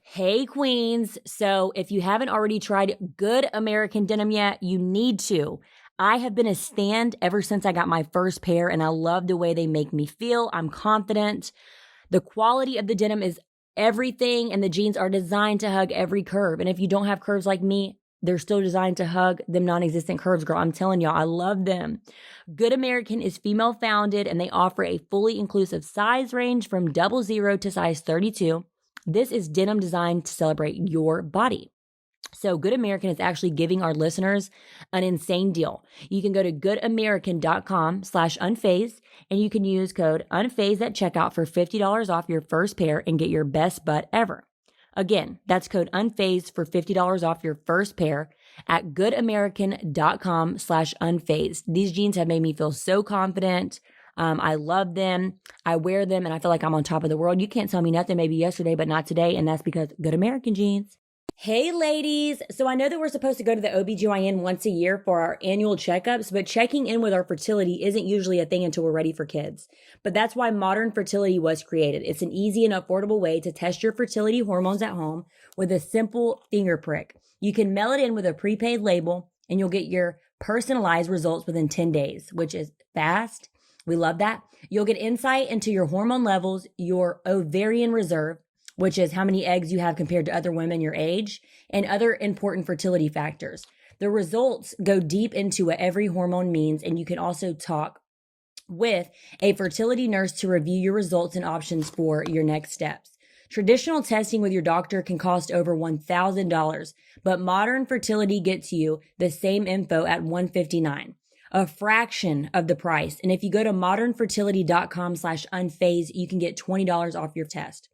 Hey, queens. So if you haven't already tried Good American Denim yet, you need to. I have been a stan ever since I got my first pair, and I love the way they make me feel. I'm confident. The quality of the denim is everything, and the jeans are designed to hug every curve. And if you don't have curves like me, they're still designed to hug them non-existent curves, girl. I'm telling y'all, I love them. Good American is female founded, and they offer a fully inclusive size range from 00 to size 32. This is denim designed to celebrate your body. So Good American is actually giving our listeners an insane deal. You can go to goodamerican.com/unfazed and you can use code unfazed at checkout for $50 off your first pair and get your best butt ever. Again, that's code unfazed for $50 off your first pair at goodamerican.com/unfazed. These jeans have made me feel so confident. I love them. I wear them and I feel like I'm on top of the world. You can't tell me nothing maybe yesterday, but not today. And that's because Good American jeans. Hey ladies, so I know that we're supposed to go to the OBGYN once a year for our annual checkups, but checking in with our fertility isn't usually a thing until we're ready for kids. But that's why Modern Fertility was created. It's an easy and affordable way to test your fertility hormones at home with a simple finger prick. You can mail it in with a prepaid label and you'll get your personalized results within 10 days, which is fast. We love that. You'll get insight into your hormone levels, your ovarian reserve, which is how many eggs you have compared to other women your age, and other important fertility factors. The results go deep into what every hormone means, and you can also talk with a fertility nurse to review your results and options for your next steps. Traditional testing with your doctor can cost over $1,000, but Modern Fertility gets you the same info at $159, a fraction of the price. And if you go to modernfertility.com/unfazed, you can get $20 off your test.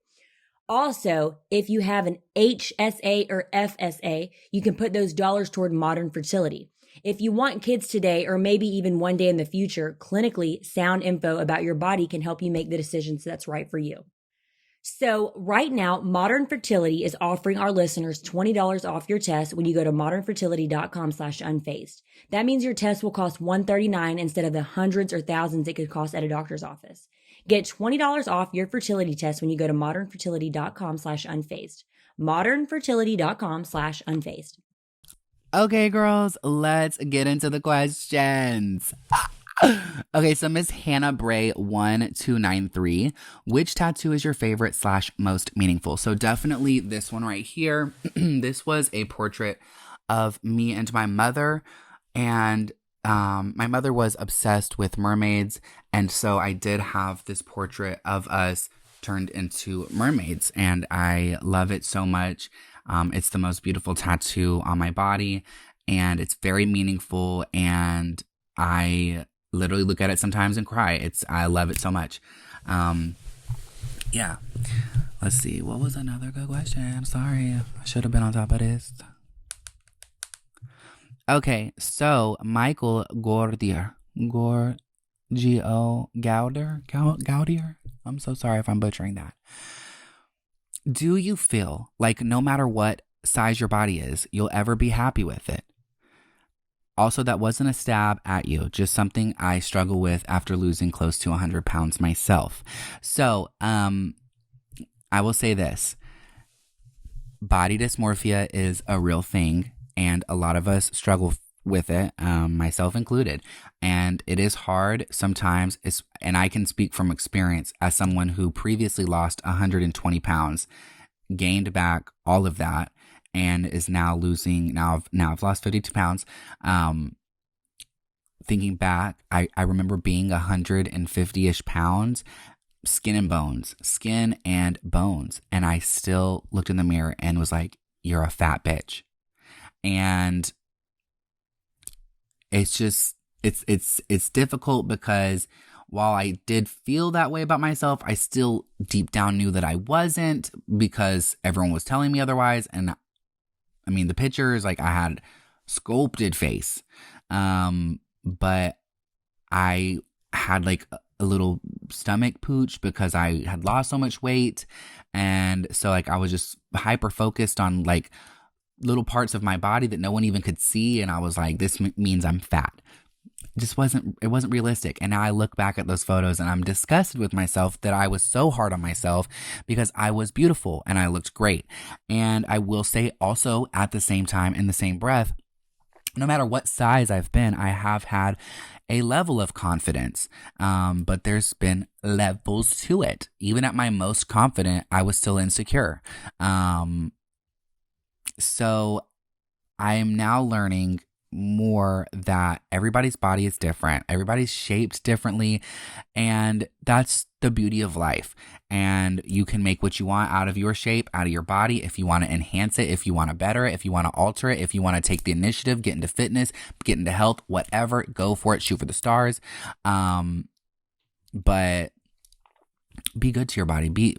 Also, if you have an HSA or FSA, you can put those dollars toward Modern Fertility. If you want kids today or maybe even one day in the future, clinically sound info about your body can help you make the decisions that's right for you. So right now, Modern Fertility is offering our listeners $20 off your test when you go to modernfertility.com/unfazed. That means your test will cost $139 instead of the hundreds or thousands it could cost at a doctor's office. Get $20 off your fertility test when you go to modernfertility.com/unfazed. modernfertility.com/unfazed. Okay, girls, let's get into the questions. Okay, so Miss Hannah Bray 1293, which tattoo is your favorite / most meaningful? So definitely this one right here. This was a portrait of me and my mother, and my mother was obsessed with mermaids, and so I did have this portrait of us turned into mermaids, and I love it so much. It's the most beautiful tattoo on my body, and it's very meaningful, and I literally look at it sometimes and cry. I love it so much. Yeah. Let's see. What was another good question? Sorry. I should have been on top of this. Okay, so Michael Gaudier. Gaudier? I'm so sorry if I'm butchering that. Do you feel like no matter what size your body is, you'll ever be happy with it? Also, that wasn't a stab at you, just something I struggle with after losing close to 100 pounds myself. So, I will say this. Body dysmorphia is a real thing, and a lot of us struggle with it, myself included. And it is hard sometimes, and I can speak from experience as someone who previously lost 120 pounds, gained back all of that, and is now losing, now I've lost 52 pounds. Thinking back, I remember being 150-ish pounds, skin and bones. And I still looked in the mirror and was like, you're a fat bitch. And it's just, it's difficult because while I did feel that way about myself, I still deep down knew that I wasn't, because everyone was telling me otherwise. And I mean, the pictures, like, I had sculpted face. But I had like a little stomach pooch because I had lost so much weight. And so like I was just hyper focused on like little parts of my body that no one even could see. And I was like, this means I'm fat. It wasn't realistic. And now I look back at those photos and I'm disgusted with myself that I was so hard on myself because I was beautiful and I looked great. And I will say also at the same time, in the same breath, no matter what size I've been, I have had a level of confidence. But there's been levels to it. Even at my most confident, I was still insecure. So I am now learning more that everybody's body is different. Everybody's shaped differently. And that's the beauty of life. And you can make what you want out of your shape, out of your body. If you want to enhance it, if you want to better it, if you want to alter it, if you want to take the initiative, get into fitness, get into health, whatever, go for it, shoot for the stars. But be good to your body.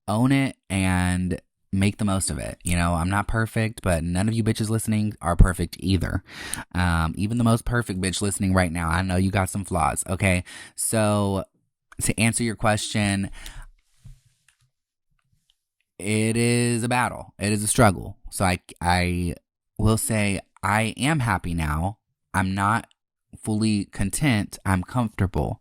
Own it and make the most of it. You know, I'm not perfect, but none of you bitches listening are perfect either. Even the most perfect bitch listening right now, I know you got some flaws. Okay. So to answer your question, it is a battle. It is a struggle. So I will say I am happy now. I'm not fully content. I'm comfortable.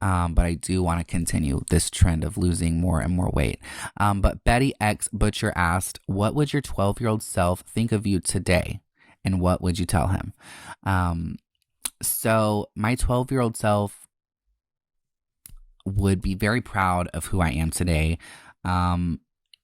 But I do want to continue this trend of losing more and more weight. But Betty X Butcher asked, what would your 12-year-old self think of you today? And what would you tell him? So my 12-year-old self would be very proud of who I am today.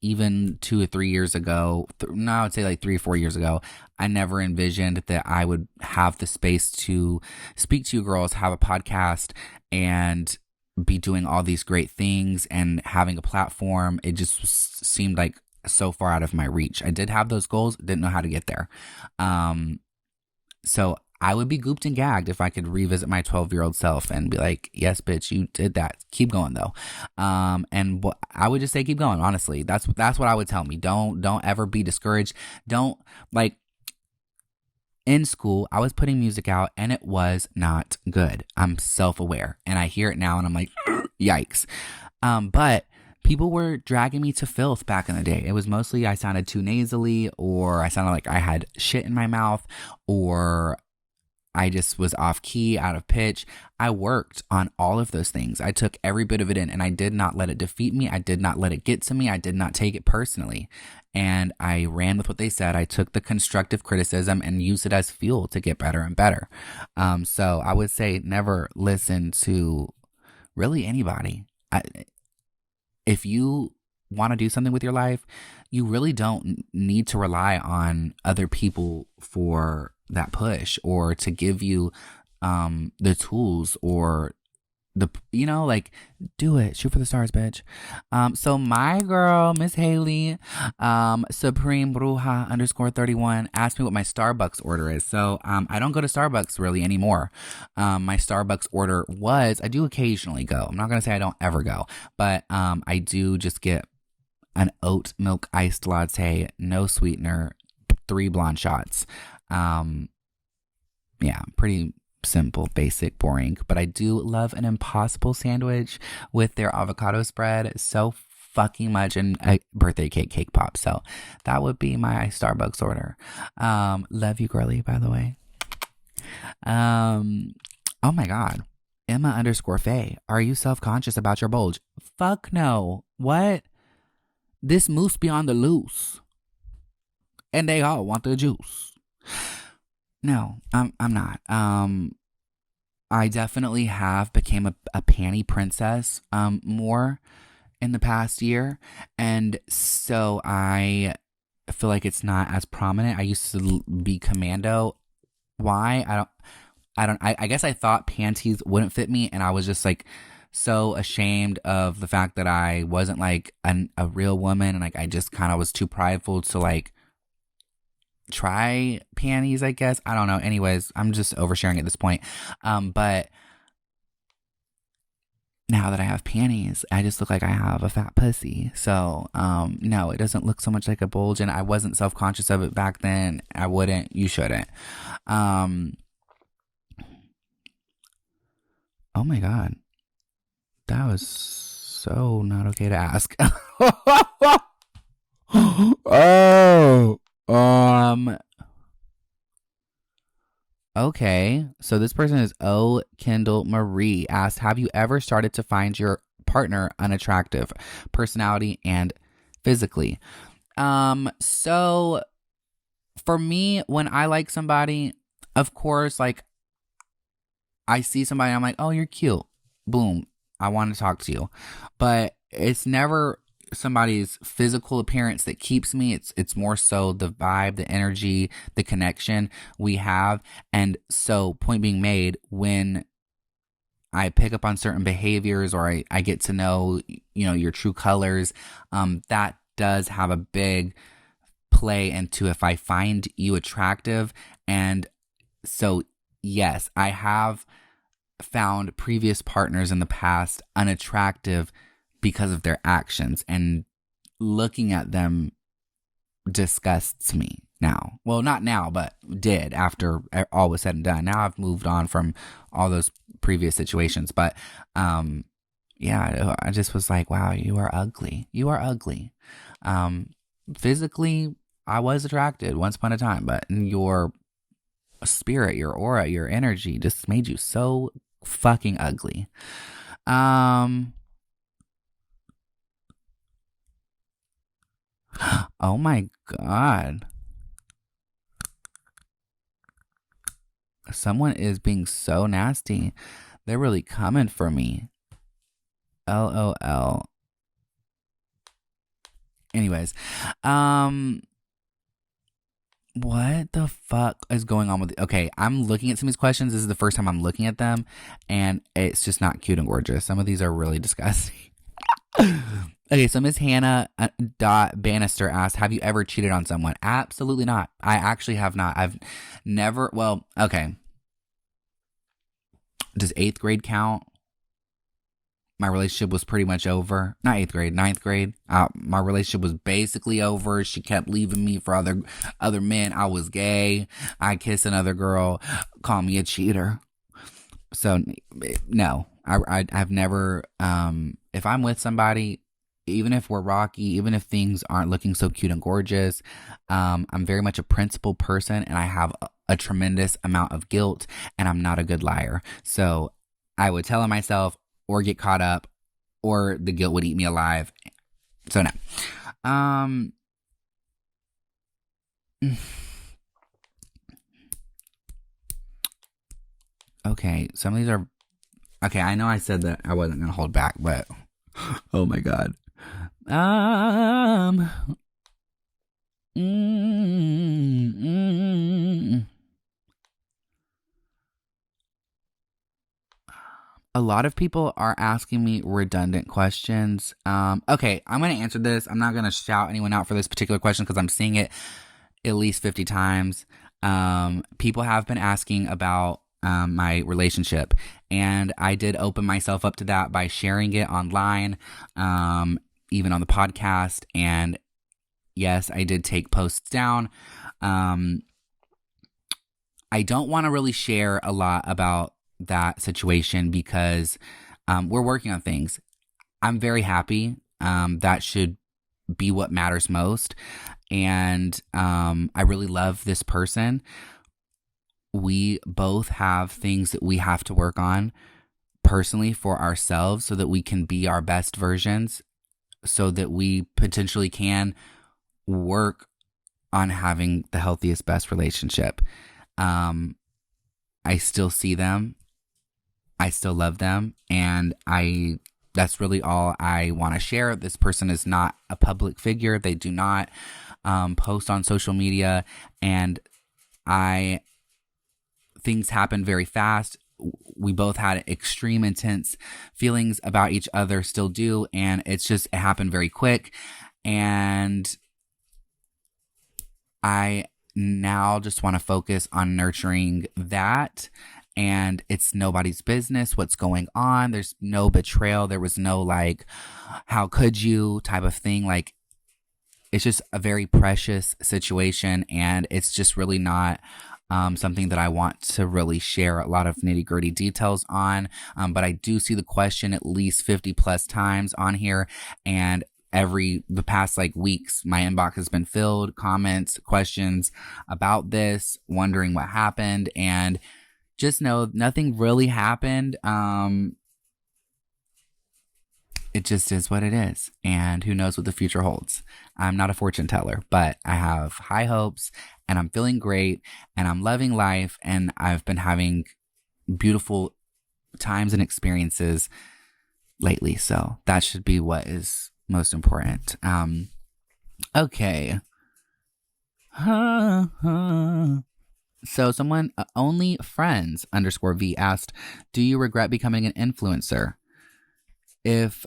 Even 2 or 3 years ago, I would say like 3 or 4 years ago, I never envisioned that I would have the space to speak to you girls, have a podcast, and be doing all these great things and having a platform. It just seemed like so far out of my reach. I did have those goals, didn't know how to get there. So I would be gooped and gagged if I could revisit my 12-year-old self and be like, yes, bitch, you did that. Keep going though. And I would just say, keep going. Honestly, that's what I would tell me. Don't ever be discouraged. Don't like in school, I was putting music out and it was not good. I'm self-aware and I hear it now and I'm like, yikes. But people were dragging me to filth back in the day. It was mostly I sounded too nasally, or I sounded like I had shit in my mouth, or I just was off key, out of pitch. I worked on all of those things. I took every bit of it in and I did not let it defeat me. I did not let it get to me. I did not take it personally. And I ran with what they said. I took the constructive criticism and used it as fuel to get better and better. So I would say never listen to really anybody. If you want to do something with your life, you really don't need to rely on other people for that push or to give you the tools or like do it, shoot for the stars, bitch. So my girl Miss Haley Supreme Bruja _31 asked me what my Starbucks order is. So I don't go to Starbucks really anymore. My Starbucks order I do occasionally go. I'm not gonna say I don't ever go, but I do just get an oat milk iced latte, no sweetener, 3 blonde shots. Yeah, pretty simple, basic, boring. But I do love an Impossible sandwich with their avocado spread so fucking much, and a birthday cake pop. So that would be my Starbucks order. Love you, girly, by the way. Oh my God. Emma _Faye, are you self-conscious about your bulge? Fuck no. What? This moose be on the loose. And they all want the juice. No, I'm not. I definitely have became a panty princess more in the past year. And so I feel like it's not as prominent. I used to be commando. Why? I guess I thought panties wouldn't fit me, and I was just like so ashamed of the fact that I wasn't like a real woman, and like I just kind of was too prideful to like try panties, I guess. I don't know. Anyways, I'm just oversharing at this point. But now that I have panties, I just look like I have a fat pussy. So, no, it doesn't look so much like a bulge, and I wasn't self-conscious of it back then. I wouldn't. You shouldn't. Oh my God. That was so not okay to ask. Oh, okay. So this person is O. Kendall Marie asked, have you ever started to find your partner unattractive, personality and physically? So for me, when I like somebody, of course, like I see somebody, I'm like, oh, you're cute. Boom. I want to talk to you. But it's never somebody's physical appearance that keeps me. It's more so the vibe, the energy, the connection we have. And so, point being made, when I pick up on certain behaviors, or I get to know, your true colors, that does have a big play into if I find you attractive. And so, yes, I have found previous partners in the past unattractive because of their actions, and looking at them disgusts me now. Well, not now, but did after all was said and done. Now I've moved on from all those previous situations, but yeah, I just was like, wow, you are ugly. You are ugly. Physically, I was attracted once upon a time, but your spirit, your aura, your energy just made you so fucking ugly. Oh my God. Someone is being so nasty. They're really coming for me. LOL. Anyways, what the fuck is going on with okay, I'm looking at some of these questions. This is the first time I'm looking at them, and it's just not cute and gorgeous. Some of these are really disgusting. Okay, so Miss Hannah Bannister asked, have you ever cheated on someone? Absolutely not. I actually have not. I've never, well, okay. Does 8th grade count? My relationship was pretty much over. Not 8th grade, 9th grade. My relationship was basically over. She kept leaving me for other men. I was gay. I kissed another girl. Call me a cheater. So, no. I've never, if I'm with somebody, even if we're rocky, even if things aren't looking so cute and gorgeous, I'm very much a principled person, and I have a tremendous amount of guilt, and I'm not a good liar. So I would tell myself or get caught up, or the guilt would eat me alive. So no. Okay, some of these are okay. I know I said that I wasn't gonna hold back, but oh my God. A lot of people are asking me redundant questions. Okay, I'm going to answer this. I'm not going to shout anyone out for this particular question because I'm seeing it at least 50 times. People have been asking about my relationship, and I did open myself up to that by sharing it online, even on the podcast. And yes, I did take posts down. I don't want to really share a lot about that situation because we're working on things. I'm very happy. That should be what matters most. And I really love this person. We both have things that we have to work on personally for ourselves so that we can be our best versions, so that we potentially can work on having the healthiest, best relationship. I still see them. I still love them. And that's really all I want to share. This person is not a public figure. They do not post on social media. And things happen very fast. We both had extreme intense feelings about each other, still do. And it happened very quick. And I now just want to focus on nurturing that and it's nobody's business what's going on. There's no betrayal. There was no like, how could you type of thing. Like, it's just a very precious situation, and it's just really not something that I want to really share a lot of nitty gritty details on. But I do see the question at least 50 plus times on here, and the past like weeks, my inbox has been filled, comments, questions about this, wondering what happened, and just know nothing really happened. It just is what it is, and who knows what the future holds. I'm not a fortune teller, but I have high hopes, and I'm feeling great, and I'm loving life, and I've been having beautiful times and experiences lately, so that should be what is most important. Okay. So someone, only friends _V asked, do you regret becoming an influencer? If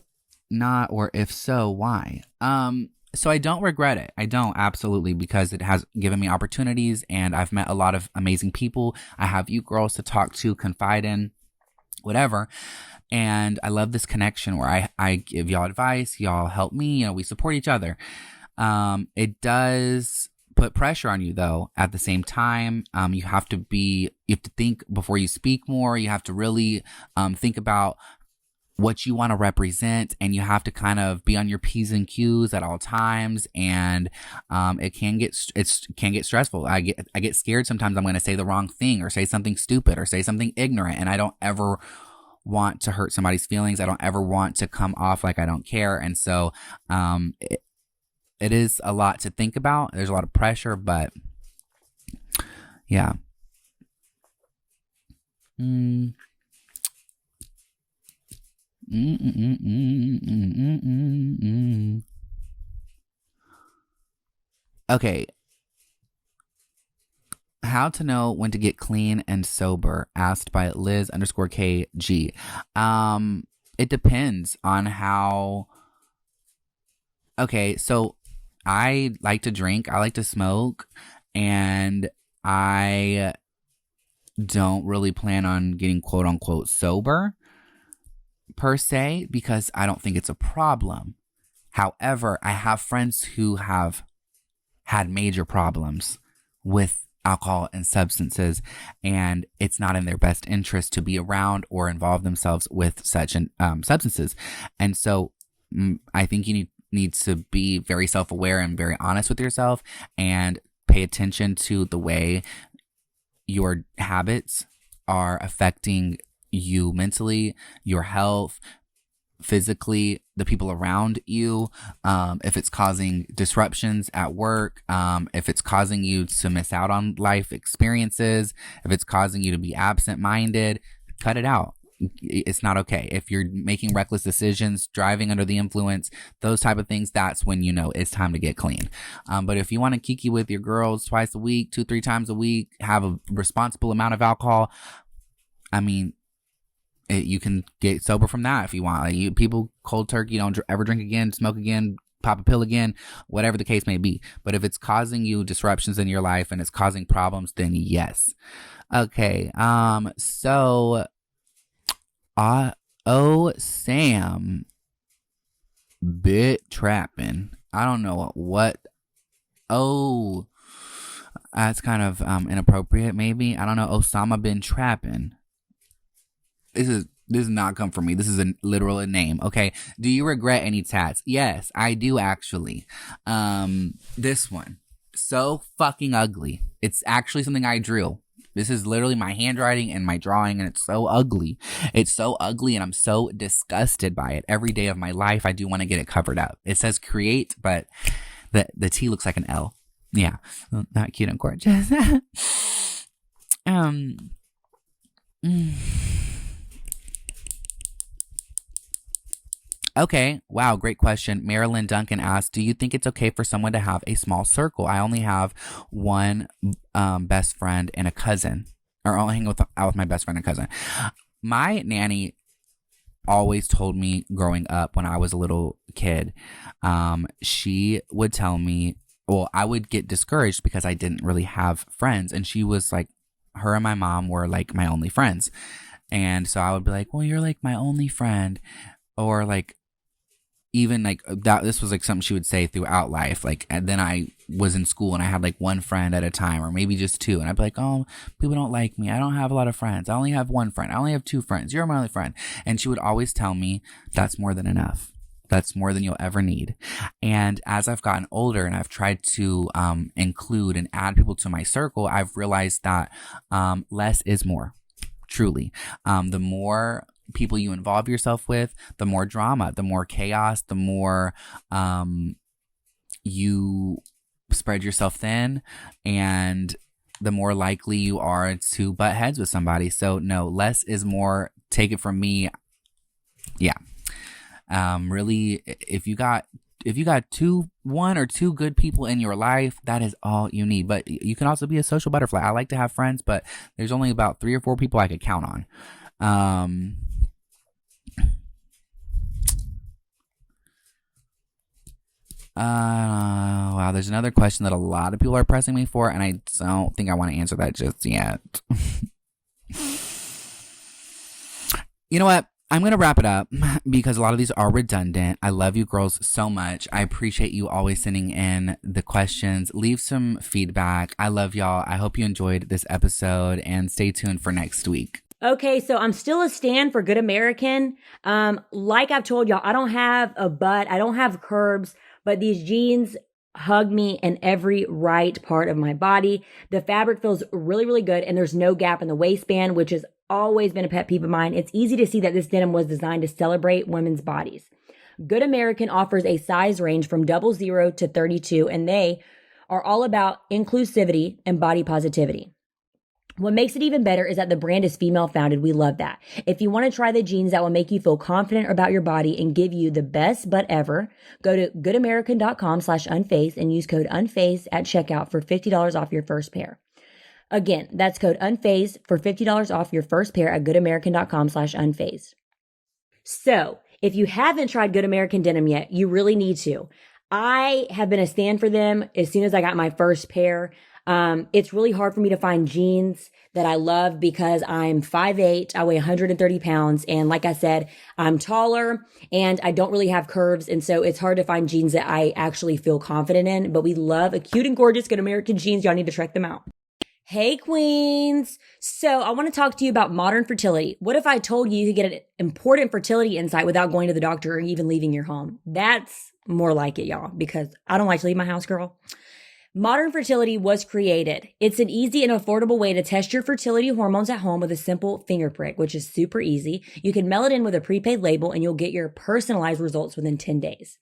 not, or if so, why? So I don't regret it. I don't, absolutely, because it has given me opportunities, and I've met a lot of amazing people. I have you girls to talk to, confide in, whatever. And I love this connection where I give y'all advice, y'all help me, you know, we support each other. It does put pressure on you though. At the same time, you have to think before you speak more. You have to really think about what you want to represent, and you have to kind of be on your P's and Q's at all times. And it can get stressful. I get scared sometimes. I'm going to say the wrong thing, or say something stupid, or say something ignorant, and I don't ever want to hurt somebody's feelings. I don't ever want to come off like I don't care. And so it is a lot to think about. There's a lot of pressure, but yeah. Okay. How to know when to get clean and sober, asked by Liz _KG. It depends on how. Okay, so I like to drink, I like to smoke, and I don't really plan on getting quote unquote sober per se, because I don't think it's a problem. However, I have friends who have had major problems with alcohol and substances, and it's not in their best interest to be around or involve themselves with such substances. And so I think you need to be very self-aware and very honest with yourself, and pay attention to the way your habits are affecting you mentally, your health, physically, the people around you, if it's causing disruptions at work, if it's causing you to miss out on life experiences, if it's causing you to be absent-minded, cut it out. It's not okay. If you're making reckless decisions, driving under the influence, those type of things, that's when you know it's time to get clean. But if you want to kiki with your girls twice a week, 2-3 times a week, have a responsible amount of alcohol, I mean, you can get sober from that if you want. Like, people cold turkey, don't ever drink again, smoke again, pop a pill again, whatever the case may be. But if it's causing you disruptions in your life and it's causing problems, then yes. Okay. So, Sam, bit trapping. I don't know what. Oh, that's kind of inappropriate. Maybe, I don't know. Osama been trapping. This does not come from me. This is a literal name. Okay. Do you regret any tats? Yes, I do actually. This one, so fucking ugly. It's actually something I drew. This is literally my handwriting and my drawing, and it's so ugly. It's so ugly, and I'm so disgusted by it. Every day of my life, I do want to get it covered up. It says create, but the T looks like an L. Yeah, not cute and gorgeous. Okay. Wow. Great question. Marilyn Duncan asked, do you think it's okay for someone to have a small circle? I only have one best friend and a cousin, or I'll hang out with my best friend and cousin. My nanny always told me growing up when I was a little kid, she would tell me, well, I would get discouraged because I didn't really have friends. And she was like, her and my mom were like my only friends. And so I would be like, well, you're like my only friend. Or like, even like that, this was like something she would say throughout life. Like, and then I was in school and I had like one friend at a time, or maybe just two. And I'd be like, oh, people don't like me. I don't have a lot of friends. I only have one friend. I only have two friends. You're my only friend. And she would always tell me, that's more than enough. That's more than you'll ever need. And as I've gotten older and I've tried to include and add people to my circle, I've realized that less is more. Truly. The more people you involve yourself with, the more drama, the more chaos, the more you spread yourself thin, and the more likely you are to butt heads with somebody. So no, less is more. Take it from me. Yeah. Really, if you got one or two good people in your life, that is all you need. But you can also be a social butterfly. I like to have friends, but there's only about 3 or 4 people I could count on. Wow, there's another question that a lot of people are pressing me for, and I don't think I want to answer that just yet. You know what? I'm going to wrap it up because a lot of these are redundant. I love you girls so much. I appreciate you always sending in the questions. Leave some feedback. I love y'all. I hope you enjoyed this episode, and stay tuned for next week. Okay, so I'm still a stan for Good American. Like I've told y'all, I don't have a butt. I don't have curves, but these jeans hug me in every right part of my body. The fabric feels really, really good, and there's no gap in the waistband, which has always been a pet peeve of mine. It's easy to see that this denim was designed to celebrate women's bodies. Good American offers a size range from 00 to 32, and they are all about inclusivity and body positivity. What makes it even better is that the brand is female founded. We love that. If you want to try the jeans that will make you feel confident about your body and give you the best butt ever, go to goodamerican.com/unfazed and use code unfazed at checkout for $50 off your first pair. Again, that's code unfazed for $50 off your first pair at goodamerican.com/unfazed. So if you haven't tried Good American denim yet, you really need to. I have been a stan for them as soon as I got my first pair. It's really hard for me to find jeans that I love because I'm 5'8", I weigh 130 pounds. And like I said, I'm taller and I don't really have curves. And so it's hard to find jeans that I actually feel confident in, but we love a cute and gorgeous Good American jeans. Y'all need to check them out. Hey queens. So I want to talk to you about modern fertility. What if I told you could get an important fertility insight without going to the doctor or even leaving your home? That's more like it, y'all, because I don't like to leave my house, girl. Modern Fertility was created. It's an easy and affordable way to test your fertility hormones at home with a simple finger prick, which is super easy. You can mail it in with a prepaid label and you'll get your personalized results within 10 days.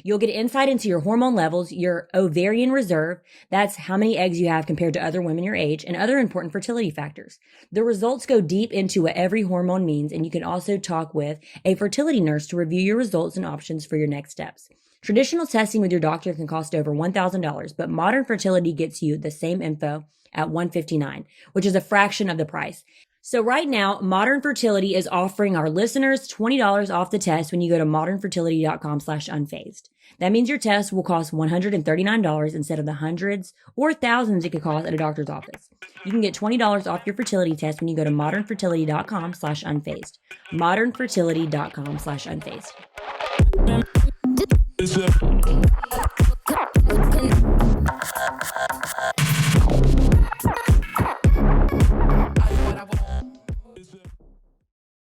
You'll get insight into your hormone levels, your ovarian reserve, that's how many eggs you have compared to other women your age, and other important fertility factors. The results go deep into what every hormone means, and you can also talk with a fertility nurse to review your results and options for your next steps. Traditional testing with your doctor can cost over $1,000, but Modern Fertility gets you the same info at $159, which is a fraction of the price. So right now, Modern Fertility is offering our listeners $20 off the test when you go to modernfertility.com/unfazed. That means your test will cost $139 instead of the hundreds or thousands it could cost at a doctor's office. You can get $20 off your fertility test when you go to modernfertility.com/unfazed. modernfertility.com/unfazed.